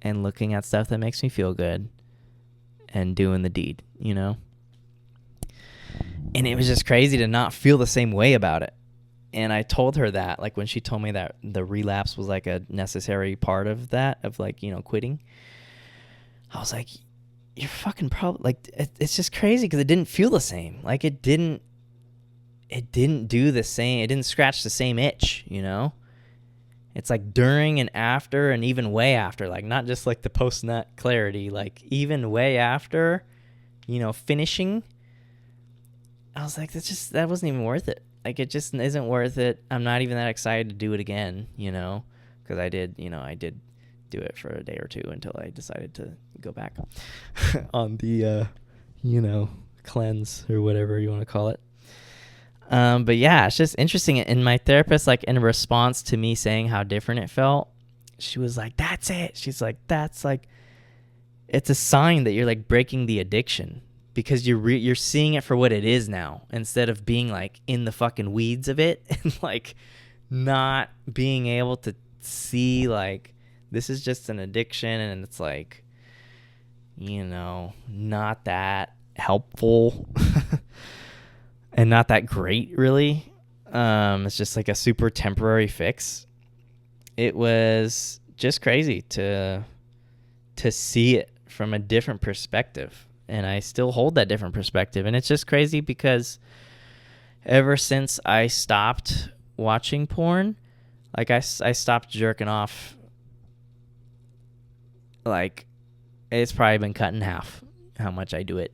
and looking at stuff that makes me feel good and doing the deed, you know? And it was just crazy to not feel the same way about it. And I told her that, like, when she told me that the relapse was, like, a necessary part of that, of, like, you know, quitting, I was like, you're fucking probably, like, it's just crazy because it didn't feel the same. Like, it didn't do the same. It didn't scratch the same itch, you know? It's like during and after, and even way after, like, not just, like, the post-nut clarity, like, even way after, you know, finishing, I was like, that wasn't even worth it. Like, it just isn't worth it. I'm not even that excited to do it again, because I did do it for a day or two until I decided to go back on the, cleanse or whatever you want to call it. But yeah, it's just interesting. And my therapist, like, in response to me saying how different it felt, she was like, that's it. She's like, that's like, it's a sign that you're like breaking the addiction, because you're seeing it for what it is now, instead of being like in the fucking weeds of it and like not being able to see like this is just an addiction and it's like, not that helpful and not that great really. It's just like a super temporary fix. It was just crazy to see it from a different perspective. And I still hold that different perspective. And it's just crazy because ever since I stopped watching porn, like I stopped jerking off, like it's probably been cut in half how much I do it,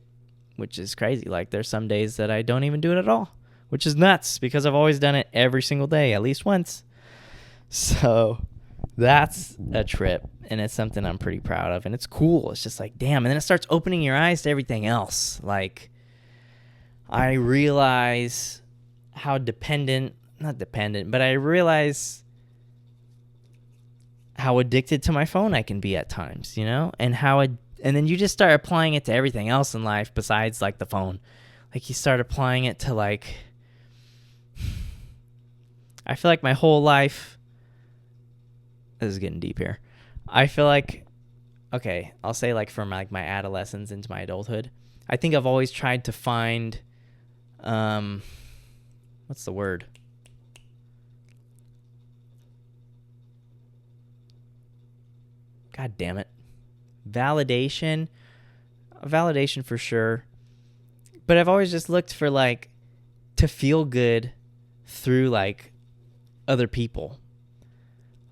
which is crazy. Like there's some days that I don't even do it at all, which is nuts because I've always done it every single day, at least once. So that's a trip, and it's something I'm pretty proud of, and it's cool. It's just like, damn. And then it starts opening your eyes to everything else. Like, I realize how not dependent, but I realize how addicted to my phone I can be at times, and and then you just start applying it to everything else in life besides like the phone. Like you start applying it to like, I feel like my whole life, this is getting deep here. I feel like, okay, I'll say like from like my adolescence into my adulthood, I think I've always tried to find, what's the word? God damn it. Validation for sure. But I've always just looked for like to feel good through like other people.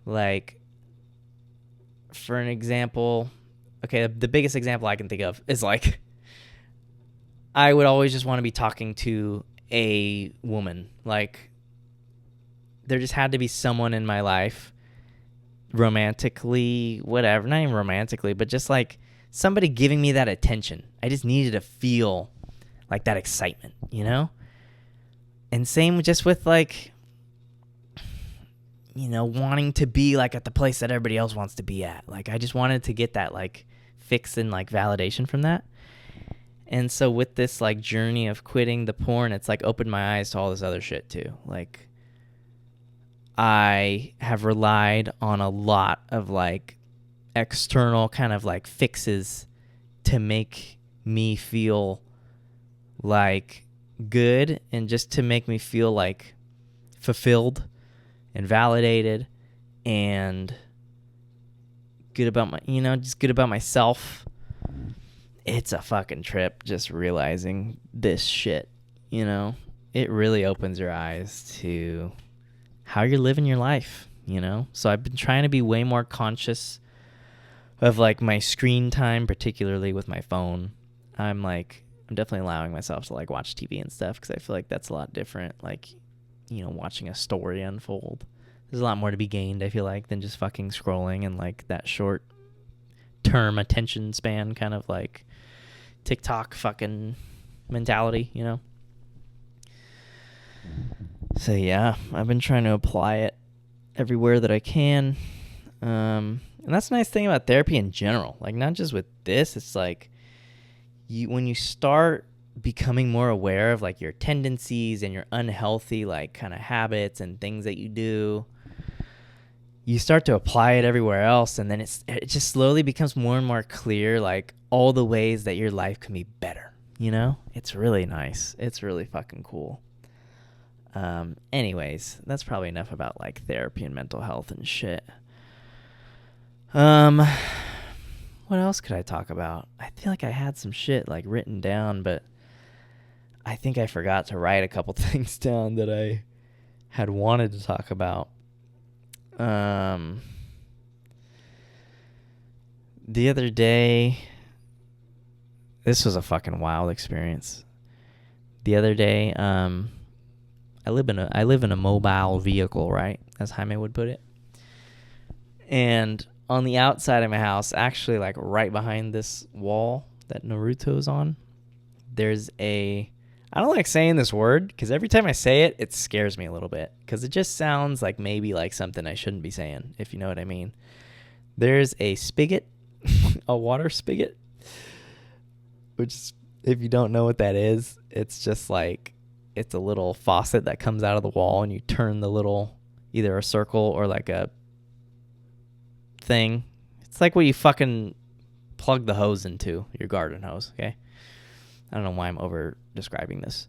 Like, for an example, okay, the biggest example I can think of is like, I would always just want to be talking to a woman. Like, there just had to be someone in my life, romantically, whatever, not even romantically, but just like somebody giving me that attention. I just needed to feel like that excitement, And same just with like, wanting to be like at the place that everybody else wants to be at. Like, I just wanted to get that like fix and like validation from that. And so with this like journey of quitting the porn, it's like opened my eyes to all this other shit too. Like, I have relied on a lot of like external kind of like fixes to make me feel like good and just to make me feel like fulfilled and validated and good about my, just good about myself. It's a fucking trip just realizing this shit, It really opens your eyes to how you're living your life, So I've been trying to be way more conscious of like my screen time, particularly with my phone. I'm definitely allowing myself to like watch TV and stuff because I feel like that's a lot different. Like, watching a story unfold. There's a lot more to be gained, I feel like, than just fucking scrolling and like that short term attention span kind of like TikTok fucking mentality, So yeah, I've been trying to apply it everywhere that I can. And that's the nice thing about therapy in general. Like, not just with this, it's like when you start becoming more aware of like your tendencies and your unhealthy like kind of habits and things that you do, you start to apply it everywhere else, and then it just slowly becomes more and more clear like all the ways that your life can be better. It's really nice. It's really fucking cool. Anyways, that's probably enough about like therapy and mental health and shit. What else could I talk about? I feel like I had some shit like written down, but I think I forgot to write a couple things down that I had wanted to talk about. The other day, this was a fucking wild experience. The other day, I live in a mobile vehicle, right? As Jaime would put it. And on the outside of my house, actually like right behind this wall that Naruto's on, there's I don't like saying this word because every time I say it, it scares me a little bit because it just sounds like maybe like something I shouldn't be saying, if you know what I mean. There's a spigot, a water spigot, which if you don't know what that is, it's just like, it's a little faucet that comes out of the wall and you turn the little, either a circle or like a thing. It's like what you fucking plug the hose into, your garden hose, okay? I don't know why I'm over describing this.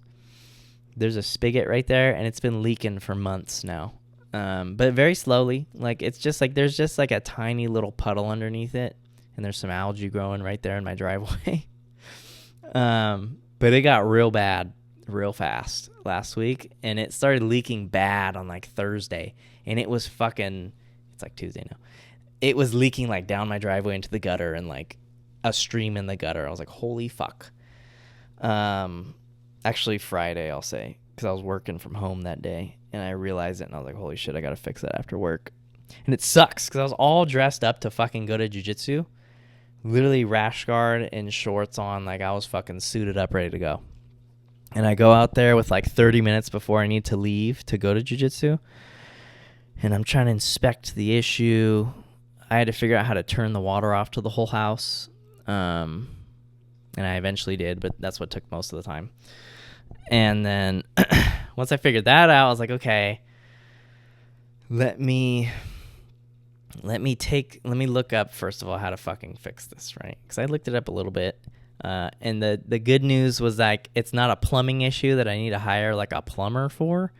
There's a spigot right there and it's been leaking for months now. But very slowly. Like it's just like there's just like a tiny little puddle underneath it and there's some algae growing right there in my driveway. But it got real bad real fast last week and it started leaking bad on like Thursday and it was fucking, it's like Tuesday now. It was leaking like down my driveway into the gutter and like a stream in the gutter. I was like, holy fuck. Actually Friday, I'll say, because I was working from home that day and I realized it and I was like, holy shit, I got to fix that after work. And it sucks because I was all dressed up to fucking go to jiu-jitsu. Literally rash guard and shorts on, like I was fucking suited up, ready to go. And I go out there with like 30 minutes before I need to leave to go to jiu-jitsu. And I'm trying to inspect the issue. I had to figure out how to turn the water off to the whole house. And I eventually did, but that's what took most of the time. And then once I figured that out, I was like, okay, let me look up, first of all, how to fucking fix this, right? Because I looked it up a little bit. And the good news was like, it's not a plumbing issue that I need to hire like a plumber for.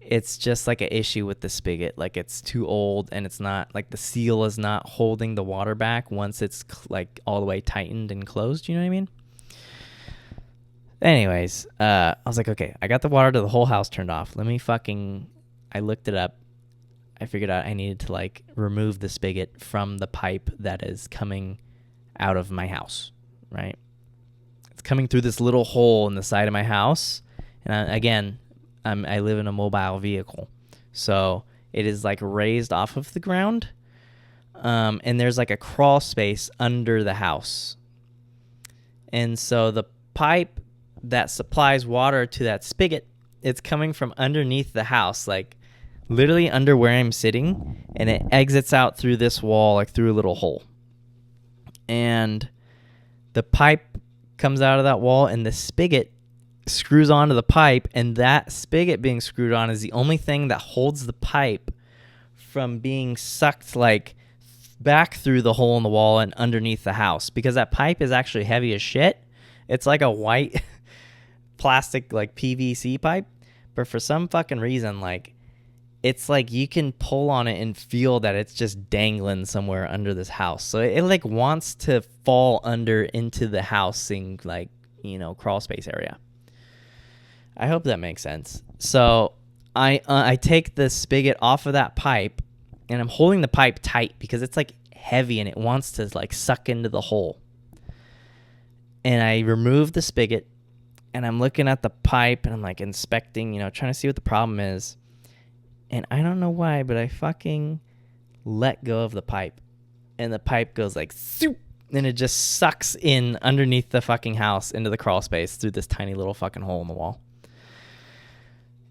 It's just like an issue with the spigot. Like it's too old and it's not like the seal is not holding the water back once it's like all the way tightened and closed. You know what I mean? Anyways, I was like, okay, I got the water to the whole house turned off. I looked it up. I figured out I needed to like remove the spigot from the pipe that is coming out of my house, right? It's coming through this little hole in the side of my house. And I live in a mobile vehicle. So it is like raised off of the ground. And there's like a crawl space under the house. And so the pipe that supplies water to that spigot, it's coming from underneath the house, like literally under where I'm sitting, and it exits out through this wall, like through a little hole. And the pipe comes out of that wall, and the spigot screws onto the pipe, and that spigot being screwed on is the only thing that holds the pipe from being sucked like back through the hole in the wall and underneath the house, because that pipe is actually heavy as shit. It's like a white plastic like PVC pipe, but for some fucking reason, like it's like you can pull on it and feel that it's just dangling somewhere under this house. So it like wants to fall under into the housing, like, you know, crawl space area. I hope that makes sense. So I take the spigot off of that pipe and I'm holding the pipe tight because it's like heavy and it wants to like suck into the hole. And I remove the spigot and I'm looking at the pipe and I'm like inspecting, you know, trying to see what the problem is. And I don't know why, but I fucking let go of the pipe. And the pipe goes like, zoop, and it just sucks in underneath the fucking house into the crawl space through this tiny little fucking hole in the wall.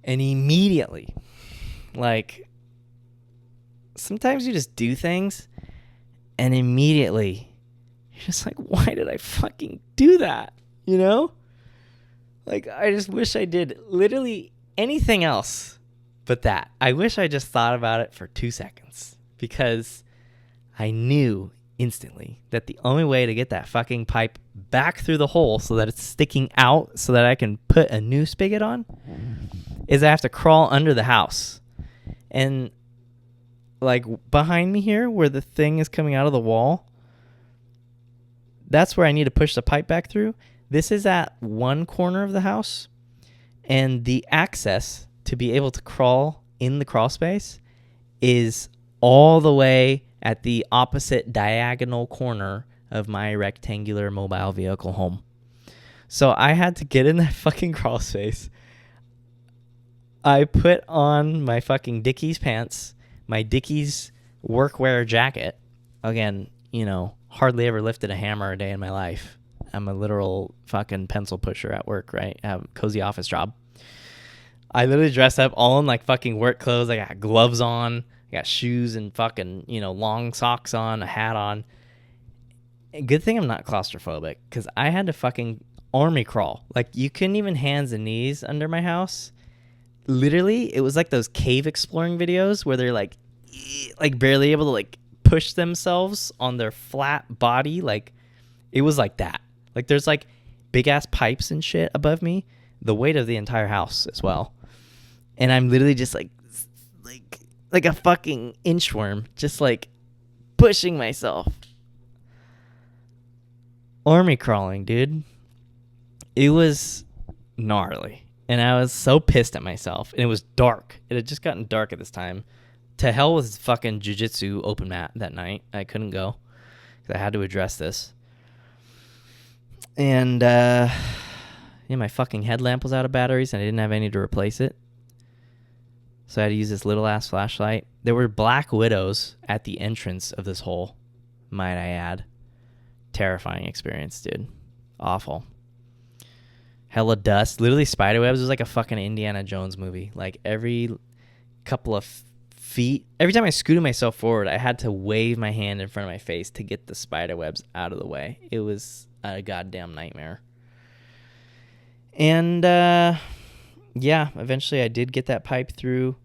And immediately, like, sometimes you just do things and immediately you're just like, why did I fucking do that? You know? Like, I just wish I did literally anything else but that. I wish I just thought about it for 2 seconds, because I knew instantly that the only way to get that fucking pipe back through the hole so that it's sticking out so that I can put a new spigot on is I have to crawl under the house. And like behind me here where the thing is coming out of the wall, that's where I need to push the pipe back through. This is at one corner of the house, and the access to be able to crawl in the crawl space is all the way at the opposite diagonal corner of my rectangular mobile vehicle home. So I had to get in that fucking crawl space. I put on my fucking Dickies pants, my Dickies workwear jacket. Again, hardly ever lifted a hammer a day in my life. I'm a literal fucking pencil pusher at work, right? I have a cozy office job. I literally dressed up all in like fucking work clothes. I got gloves on, I got shoes and fucking, long socks on, a hat on. Good thing I'm not claustrophobic, because I had to fucking army crawl. Like, you couldn't even hands and knees under my house. Literally, it was like those cave exploring videos where they're like barely able to like push themselves on their flat body. Like, it was like that. Like, there's like big ass pipes and shit above me, the weight of the entire house as well. And I'm literally just like a fucking inchworm, just like pushing myself. Army crawling, dude. It was gnarly. And I was so pissed at myself. And it was dark. It had just gotten dark at this time. To hell with fucking jiu-jitsu open mat that night. I couldn't go, because I had to address this. And, my fucking headlamp was out of batteries, and I didn't have any to replace it. So I had to use this little-ass flashlight. There were black widows at the entrance of this hole, might I add. Terrifying experience, dude. Awful. Hella dust. Literally spiderwebs. It was like a fucking Indiana Jones movie. Like, every couple of feet, every time I scooted myself forward, I had to wave my hand in front of my face to get the spiderwebs out of the way. It was a goddamn nightmare. And, eventually I did get that pipe through,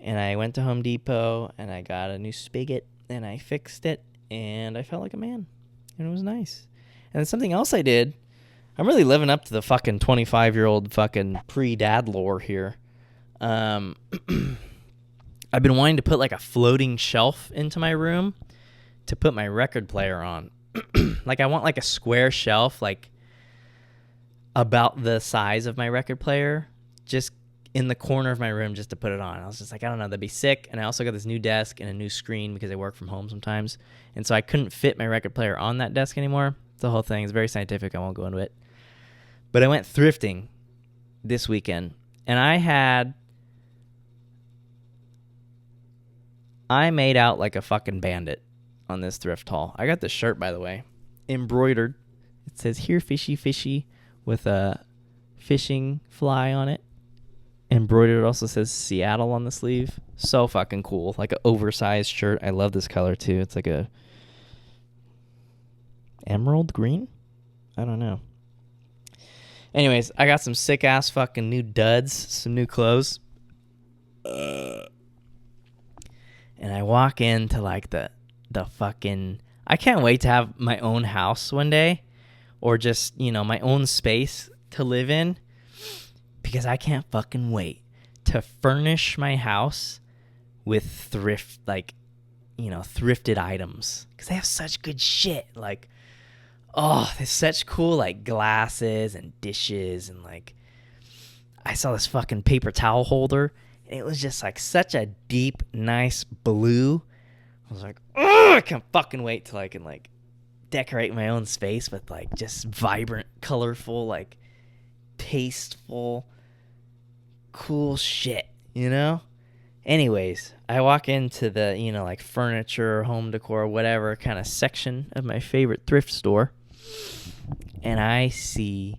and I went to Home Depot, and I got a new spigot, and I fixed it, and I felt like a man, and it was nice. And then something else I did, I'm really living up to the fucking 25-year-old fucking pre-dad lore here. I've been wanting to put like a floating shelf into my room to put my record player on. Like, I want like a square shelf, like about the size of my record player, just in the corner of my room, just to put it on. I was just like, I don't know, that'd be sick. And I also got this new desk and a new screen because I work from home sometimes. And so I couldn't fit my record player on that desk anymore. The whole thing is very scientific. I won't go into it. But I went thrifting this weekend, and I made out like a fucking bandit on this thrift haul. I got this shirt, by the way, embroidered. It says, "Here, fishy, fishy," with a fishing fly on it. Embroidered. It also says Seattle on the sleeve. So fucking cool. Like an oversized shirt. I love this color too. It's like a emerald green? I don't know. Anyways, I got some sick ass fucking new duds, some new clothes. And I walk into like the fucking, I can't wait to have my own house one day, or just, my own space to live in, because I can't fucking wait to furnish my house with thrifted items, because they have such good shit. Like, oh, there's such cool like glasses and dishes, and like I saw this fucking paper towel holder, and it was just like such a deep, nice blue. I was like, oh, I can't fucking wait till I can like decorate my own space with like just vibrant, colorful, like tasteful, cool shit, Anyways, I walk into the, like furniture, home decor, whatever kind of section of my favorite thrift store, and I see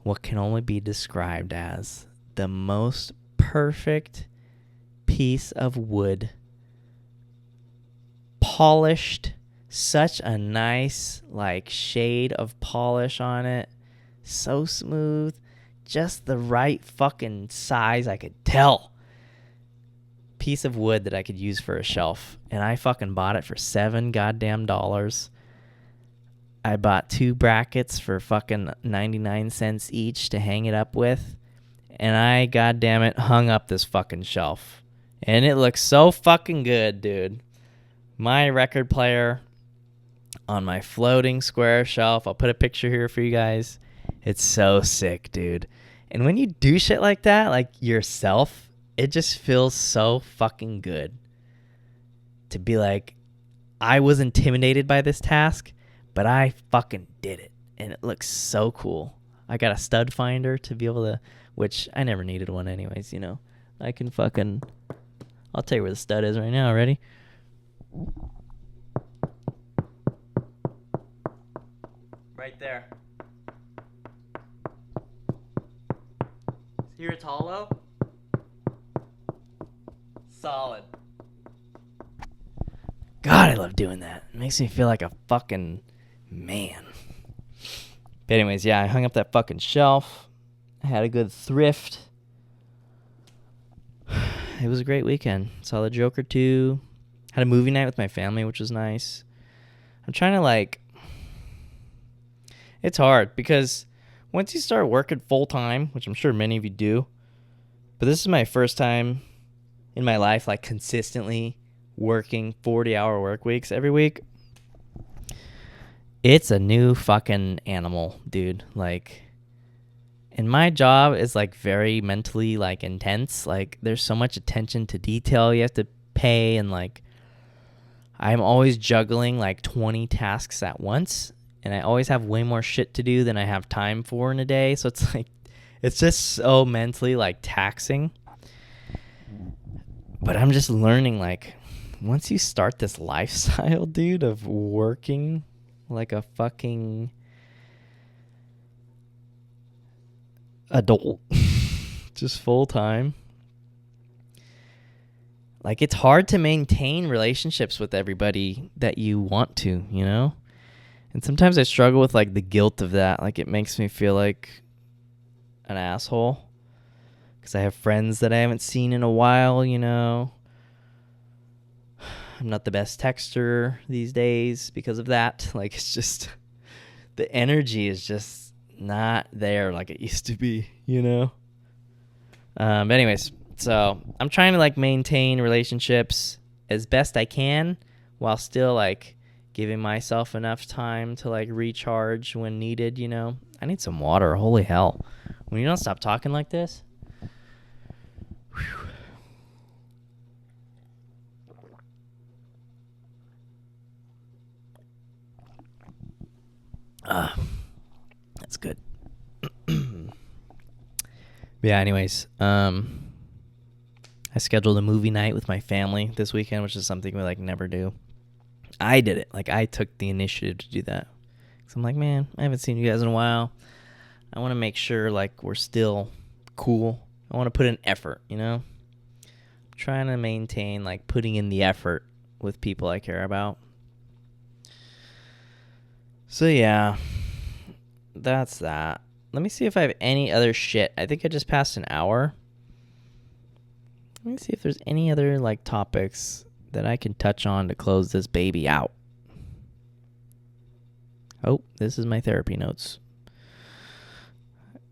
what can only be described as the most perfect piece of wood, polished, such a nice like shade of polish on it, so smooth, just the right fucking size, I could tell. Piece of wood that I could use for a shelf, and I fucking bought it for $7 goddamn. I bought 2 brackets for fucking 99 cents each to hang it up with, and I goddamn it hung up this fucking shelf, and it looks so fucking good, dude. My record player on my floating square shelf. I'll put a picture here for you guys. It's so sick, dude. And when you do shit like that, like yourself, it just feels so fucking good to be like, I was intimidated by this task, but I fucking did it. and it looks so cool. I got a stud finder to be able to, which I never needed one anyways, you know. I can fucking, I'll tell you where the stud is right now. Ready? Right there. Here it's hollow. Solid. God, I love doing that. It makes me feel like a fucking man. But anyways, yeah, I hung up that fucking shelf. I had a good thrift. It was a great weekend. Saw the Joker 2. Had a movie night with my family, which was nice. I'm trying to like... It's hard because once you start working full time, which I'm sure many of you do, but this is my first time in my life like consistently working 40-hour work weeks every week. It's a new fucking animal, dude. Like, and my job is like very mentally like intense. Like, there's so much attention to detail you have to pay, and like I'm always juggling like 20 tasks at once, and I always have way more shit to do than I have time for in a day. So it's like, it's just so mentally like taxing. But I'm just learning, like, once you start this lifestyle, dude, of working like a fucking adult, just full time, like, it's hard to maintain relationships with everybody that you want to, you know? And sometimes I struggle with like the guilt of that. Like, it makes me feel like an asshole because I have friends that I haven't seen in a while, you know? I'm not the best texter these days because of that. Like, it's just, the energy is just not there like it used to be, you know? But anyways, so I'm trying to like maintain relationships as best I can while still like giving myself enough time to like recharge when needed, you know? I need some water. Holy hell. When you don't stop talking like this. Whew. That's good. Yeah, anyways, I scheduled a movie night with my family this weekend, which is something we like never do. I did it. Like, I took the initiative to do that. So I'm like, man, I haven't seen you guys in a while. I want to make sure like we're still cool. I want to put in effort, you know? I'm trying to maintain like putting in the effort with people I care about. So yeah, that's that. Let me see if I have any other shit. I think I just passed an hour. Let me see if there's any other like topics that I can touch on to close this baby out. Oh, this is my therapy notes.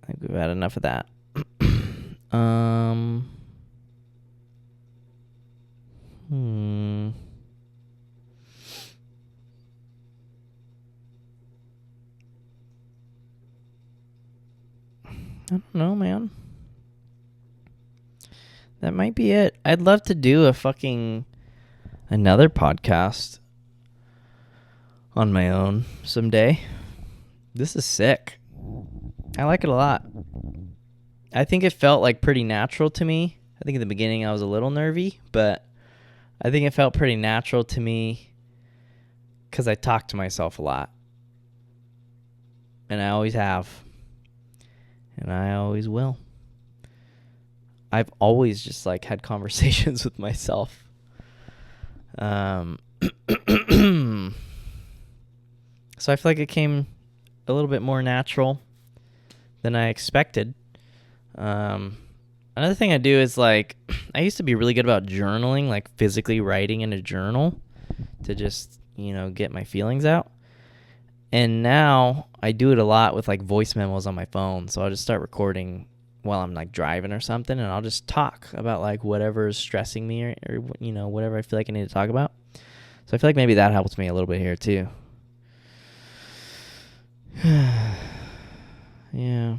I think we've had enough of that. I don't know, man. That might be it. I'd love to do another podcast on my own someday. This is sick. I like it a lot. I think it felt like pretty natural to me. I think in the beginning I was a little nervy, but I think it felt pretty natural to me because I talk to myself a lot. And I always have. And I always will. I've always just like had conversations with myself. So I feel like it came a little bit more natural than I expected. Another thing I do is like, I used to be really good about journaling, like physically writing in a journal to just, you know, get my feelings out. And now I do it a lot with like voice memos on my phone. So I'll just start recording while I'm like driving or something, and I'll just talk about like whatever is stressing me or you know, whatever I feel like I need to talk about. So I feel like maybe that helps me a little bit here too. Yeah.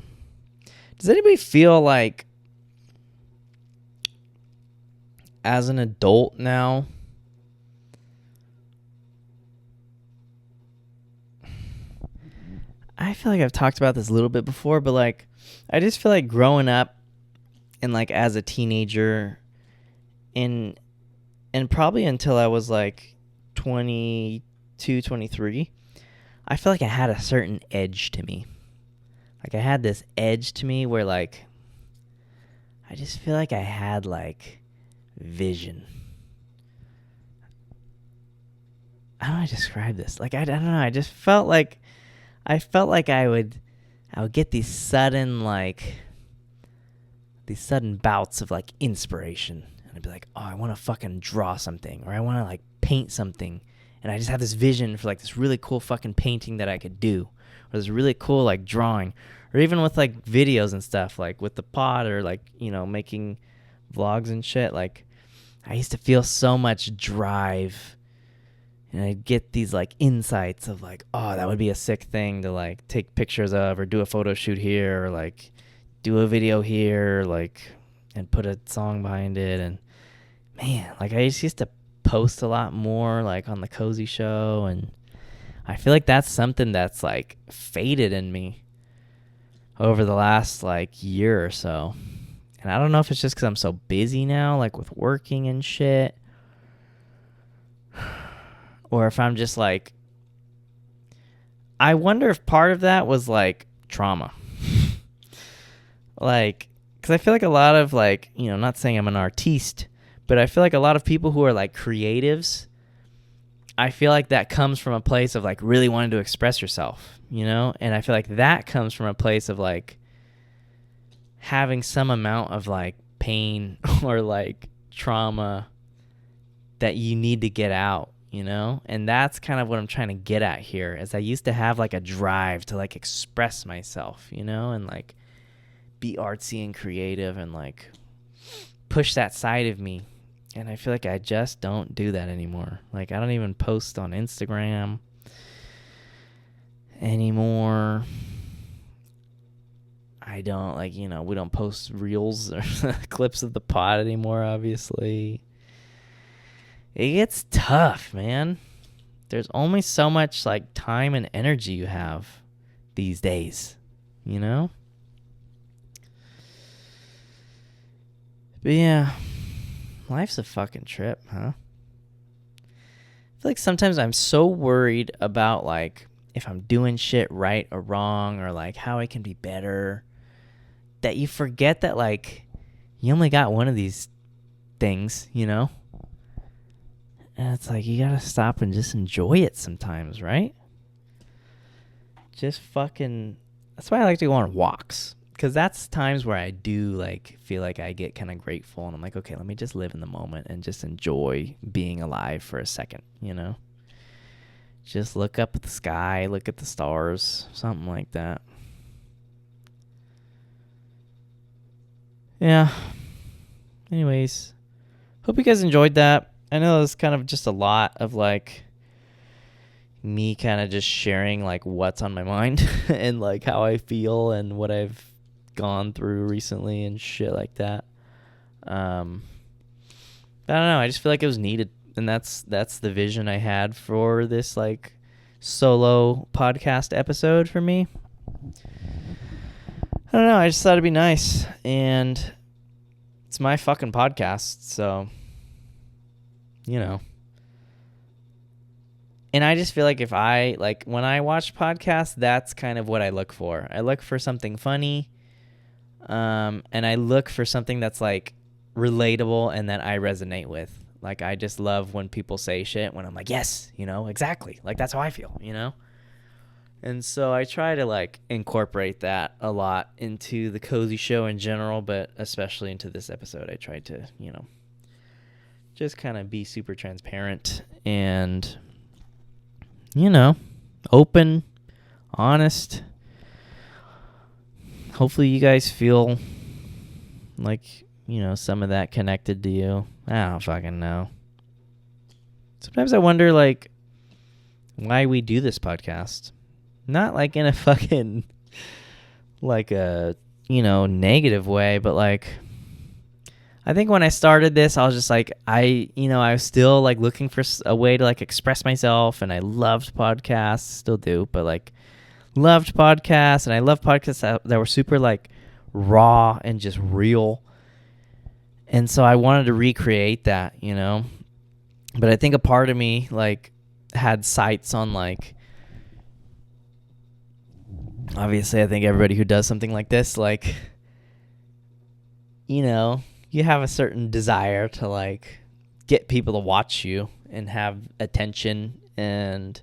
Does anybody feel like as an adult now, I feel like I've talked about this a little bit before, but like, I just feel like growing up and like as a teenager and probably until I was like 22, 23, I feel like I had a certain edge to me. Like I had this edge to me where like, I just feel like I had like vision. How do I describe this? Like, I don't know. I just felt like I would get these sudden bouts of like inspiration. And I'd be like, oh, I want to fucking draw something, or I want to like paint something. And I just have this vision for like this really cool fucking painting that I could do, or this really cool like drawing, or even with like videos and stuff, like with the pod, or like, you know, making vlogs and shit. Like I used to feel so much drive, and I'd get these like insights of like, oh, that would be a sick thing to like take pictures of, or do a photo shoot here, or like do a video here, like, and put a song behind it. And man, like I just used to post a lot more like on the Cozy Show, and I feel like that's something that's like faded in me over the last like year or so. And I don't know if it's just because I'm so busy now, like with working and shit, or if I'm just like, I wonder if part of that was like trauma. Like, because I feel like a lot of like, you know, not saying I'm an artiste, but I feel like a lot of people who are like creatives, I feel like that comes from a place of like really wanting to express yourself, you know? And I feel like that comes from a place of like having some amount of like pain or like trauma that you need to get out, you know? And that's kind of what I'm trying to get at here, is I used to have like a drive to like express myself, you know, and like be artsy and creative and like push that side of me. And I feel like I just don't do that anymore. Like I don't even post on Instagram anymore. I don't like, you know, we don't post reels or clips of the pod anymore, obviously. It gets tough, man. There's only so much like time and energy you have these days, you know? But yeah, life's a fucking trip, huh? I feel like sometimes I'm so worried about like if I'm doing shit right or wrong, or like how I can be better, that you forget that like you only got one of these things, you know? And it's like you gotta stop and just enjoy it sometimes, right? Just fucking, that's why I like to go on walks. Because that's times where I do like feel like I get kind of grateful, and I'm like, okay, let me just live in the moment and just enjoy being alive for a second, you know? Just look up at the sky, look at the stars, something like that. Yeah. Anyways, hope you guys enjoyed that. I know it's kind of just a lot of like me kind of just sharing like what's on my mind and like how I feel and what I've gone through recently and shit like that. I don't know, I just feel like it was needed, and that's the vision I had for this like solo podcast episode for me. I don't know, I just thought it'd be nice, and it's my fucking podcast, so you know. And I just feel like if I like when I watch podcasts, that's kind of what I look for. I look for something funny. And I look for something that's like relatable and that I resonate with. Like I just love when people say shit when I'm like, yes, you know, exactly. Like that's how I feel, you know? And so I try to like incorporate that a lot into the Cozy Show in general, but especially into this episode. I tried to, you know, just kind of be super transparent and, you know, open, honest. Hopefully you guys feel like, you know, some of that connected to you. I don't fucking know. Sometimes I wonder, like, why we do this podcast. Not, like, in a fucking, like, a, you know, negative way, but, like, I think when I started this, I was just, like, I was still, like, looking for a way to, like, express myself, and I loved podcasts, still do, but, like, loved podcasts, and I love podcasts that were super like raw and just real. And so I wanted to recreate that, you know. But I think a part of me like had sights on like, obviously I think everybody who does something like this, like, you know, you have a certain desire to like get people to watch you and have attention and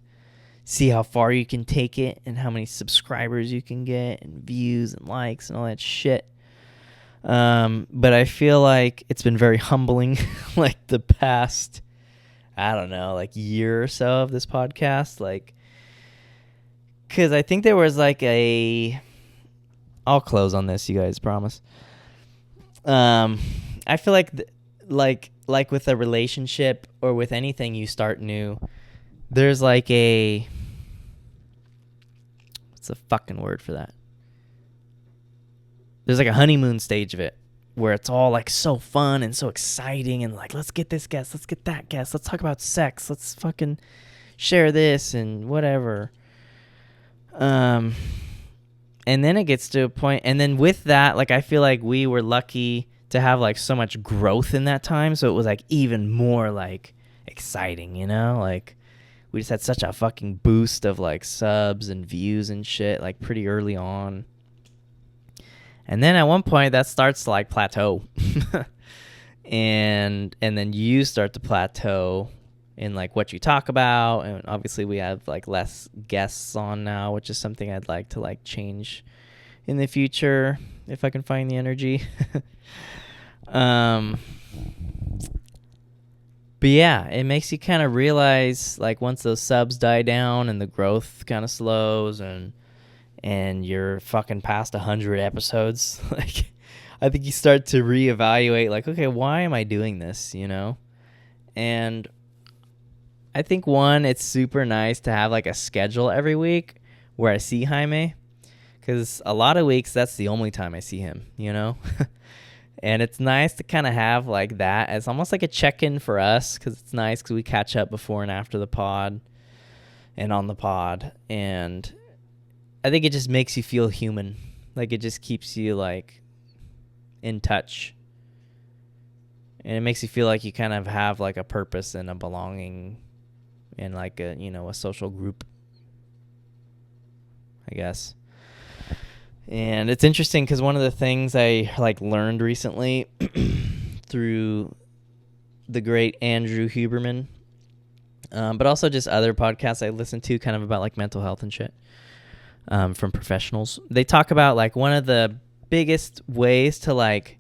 see how far you can take it and how many subscribers you can get and views and likes and all that shit. But I feel like it's been very humbling, like the past, I don't know, like year or so of this podcast, like, because I think there was like I'll close on this, you guys, promise. I feel like, like with a relationship or with anything you start new, there's like what's the fucking word for that? There's like a honeymoon stage of it where it's all like so fun and so exciting and like, let's get this guest, let's get that guest, let's talk about sex, let's fucking share this and whatever. And then it gets to a point, and then with that, like I feel like we were lucky to have like so much growth in that time, so it was like even more like exciting, you know? Like we just had such a fucking boost of like subs and views and shit like pretty early on. And then at one point that starts to like plateau. and then you start to plateau in like what you talk about, and obviously we have like less guests on now, which is something I'd like to like change in the future if I can find the energy. But yeah, it makes you kind of realize like once those subs die down and the growth kind of slows and you're fucking past 100 episodes, like I think you start to reevaluate like, okay, why am I doing this, you know? And I think one, it's super nice to have like a schedule every week where I see Jaime, because a lot of weeks that's the only time I see him, you know? And it's nice to kind of have like that as almost like a check-in for us, because it's nice because we catch up before and after the pod and on the pod. And I think it just makes you feel human. Like it just keeps you like in touch. And it makes you feel like you kind of have like a purpose and a belonging in like a, you know, a social group, I guess. And it's interesting because one of the things I like learned recently through the great Andrew Huberman, but also just other podcasts I listen to kind of about like mental health and shit, from professionals. They talk about like one of the biggest ways to like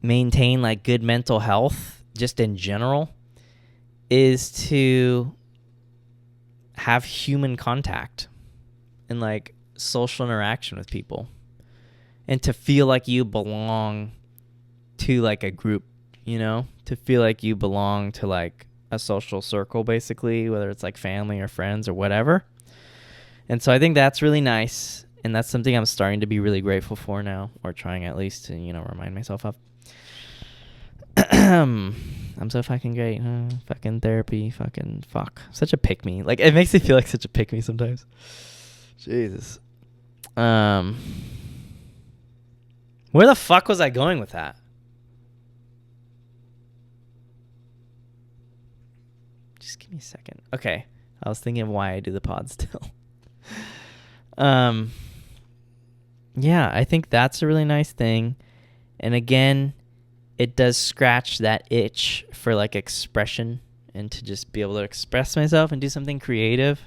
maintain like good mental health just in general is to have human contact and like social interaction with people, and to feel like you belong to like a group, you know, to feel like you belong to like a social circle, basically, whether it's like family or friends or whatever. And so I think that's really nice, and that's something I'm starting to be really grateful for now, or trying at least to, you know, remind myself of. I'm so fucking great. Fucking therapy. Fucking fuck. Such a pick me. Like, it makes me feel like such a pick me sometimes. Jesus. Where the fuck was I going with that? Just give me a second. Okay. I was thinking of why I do the pod still. Yeah, I think that's a really nice thing. And again, it does scratch that itch for like expression and to just be able to express myself and do something creative.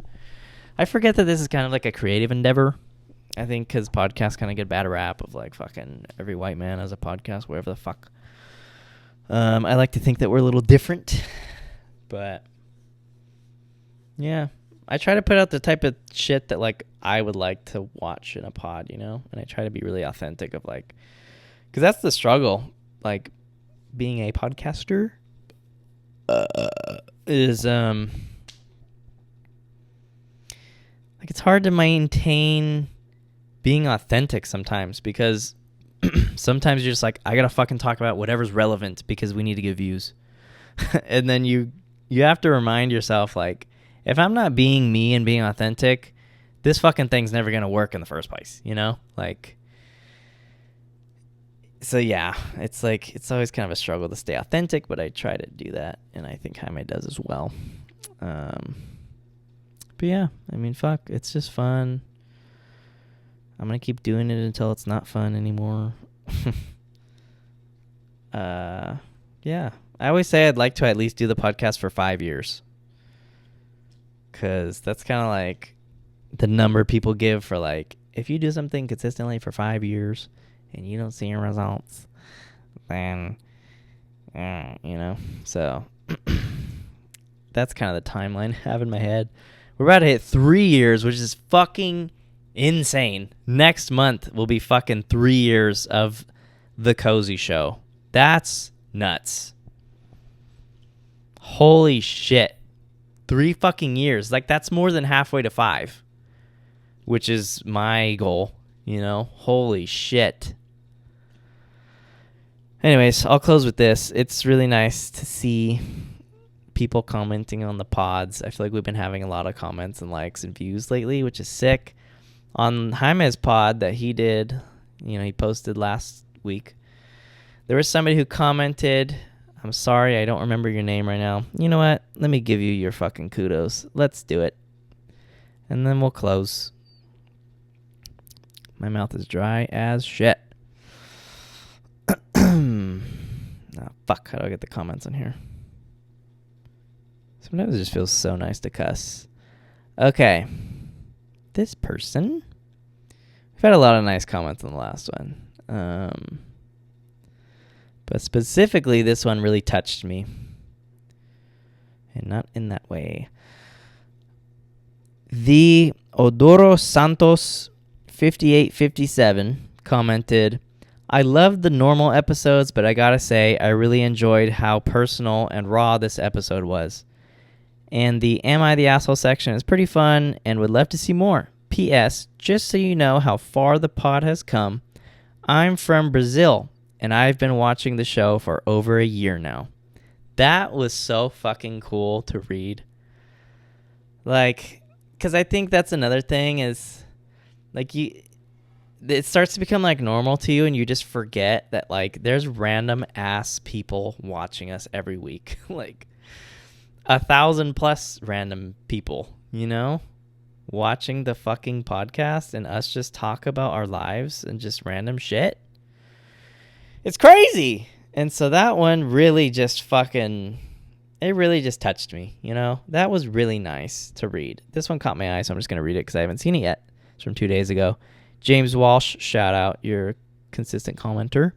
I forget that this is kind of like a creative endeavor. I think because podcasts kind of get a bad rap of like fucking every white man has a podcast, whatever the fuck. I like to think that we're a little different, but yeah, I try to put out the type of shit that like I would like to watch in a pod, you know, and I try to be really authentic of like, because that's the struggle, like being a podcaster is like it's hard to maintain being authentic sometimes, because sometimes you're just like, I gotta fucking talk about whatever's relevant because we need to get views. And then you have to remind yourself, like, if I'm not being me and being authentic, this fucking thing's never going to work in the first place, you know? Like, so yeah, it's like, it's always kind of a struggle to stay authentic, but I try to do that, and I think Jaime does as well. But yeah, I mean, fuck, it's just fun. I'm going to keep doing it until it's not fun anymore. Yeah, I always say I'd like to at least do the podcast for 5 years, because that's kind of like the number people give for, like, if you do something consistently for 5 years and you don't see your results, then you know. So that's kind of the timeline I have in my head. We're about to hit 3 years, which is fucking insane. Next month will be fucking 3 years of The Cozy Show. That's nuts. Holy shit. 3 fucking years. Like, that's more than halfway to 5, which is my goal, you know? Holy shit. Anyways, I'll close with this. It's really nice to see people commenting on the pods. I feel like we've been having a lot of comments and likes and views lately, which is sick. On Jaime's pod that he did, you know, he posted last week, there was somebody who commented, I'm sorry, I don't remember your name right now. You know what? Let me give you your fucking kudos. Let's do it. And then we'll close. My mouth is dry as shit. Oh, fuck. How do I get the comments on here? Sometimes it just feels so nice to cuss. Okay. This person. We've had a lot of nice comments on the last one. But specifically, this one really touched me. And not in that way. The Odoro Santos 5857 commented, I loved the normal episodes, but I gotta say, I really enjoyed how personal and raw this episode was. And the Am I the Asshole section is pretty fun and would love to see more. P.S. Just so you know how far the pod has come, I'm from Brazil, and I've been watching the show for over a year now. That was so fucking cool to read. Like, because I think that's another thing is, like, it starts to become, like, normal to you, and you just forget that, like, there's random ass people watching us every week. Like, 1,000+ random people, you know, watching the fucking podcast and us just talk about our lives and just random shit. It's crazy. And so that one really just fucking, it really just touched me, you know? That was really nice to read. This one caught my eye, so I'm just going to read it because I haven't seen it yet. It's from 2 days ago. James Walsh, shout out, you're a consistent commenter.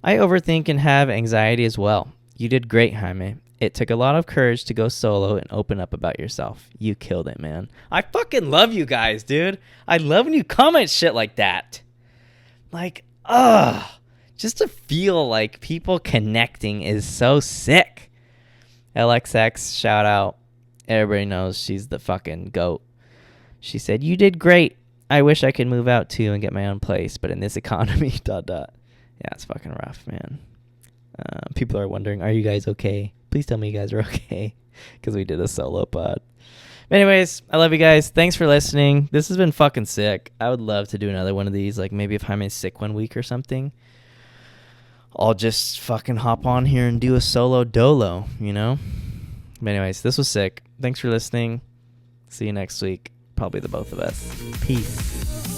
I overthink and have anxiety as well. You did great, Jaime. It took a lot of courage to go solo and open up about yourself. You killed it, man. I fucking love you guys, dude. I love when you comment shit like that. Like, just to feel like people connecting is so sick. LXX, shout out. Everybody knows she's the fucking GOAT. She said, you did great. I wish I could move out too and get my own place, but in this economy, ... Yeah, it's fucking rough, man. People are wondering, are you guys okay? Please tell me you guys are okay, because we did a solo pod. Anyways, I love you guys. Thanks for listening. This has been fucking sick. I would love to do another one of these. Like, maybe if Jaime's sick one week or something, I'll just fucking hop on here and do a solo dolo, you know? But anyways, this was sick. Thanks for listening. See you next week. Probably the both of us. Peace.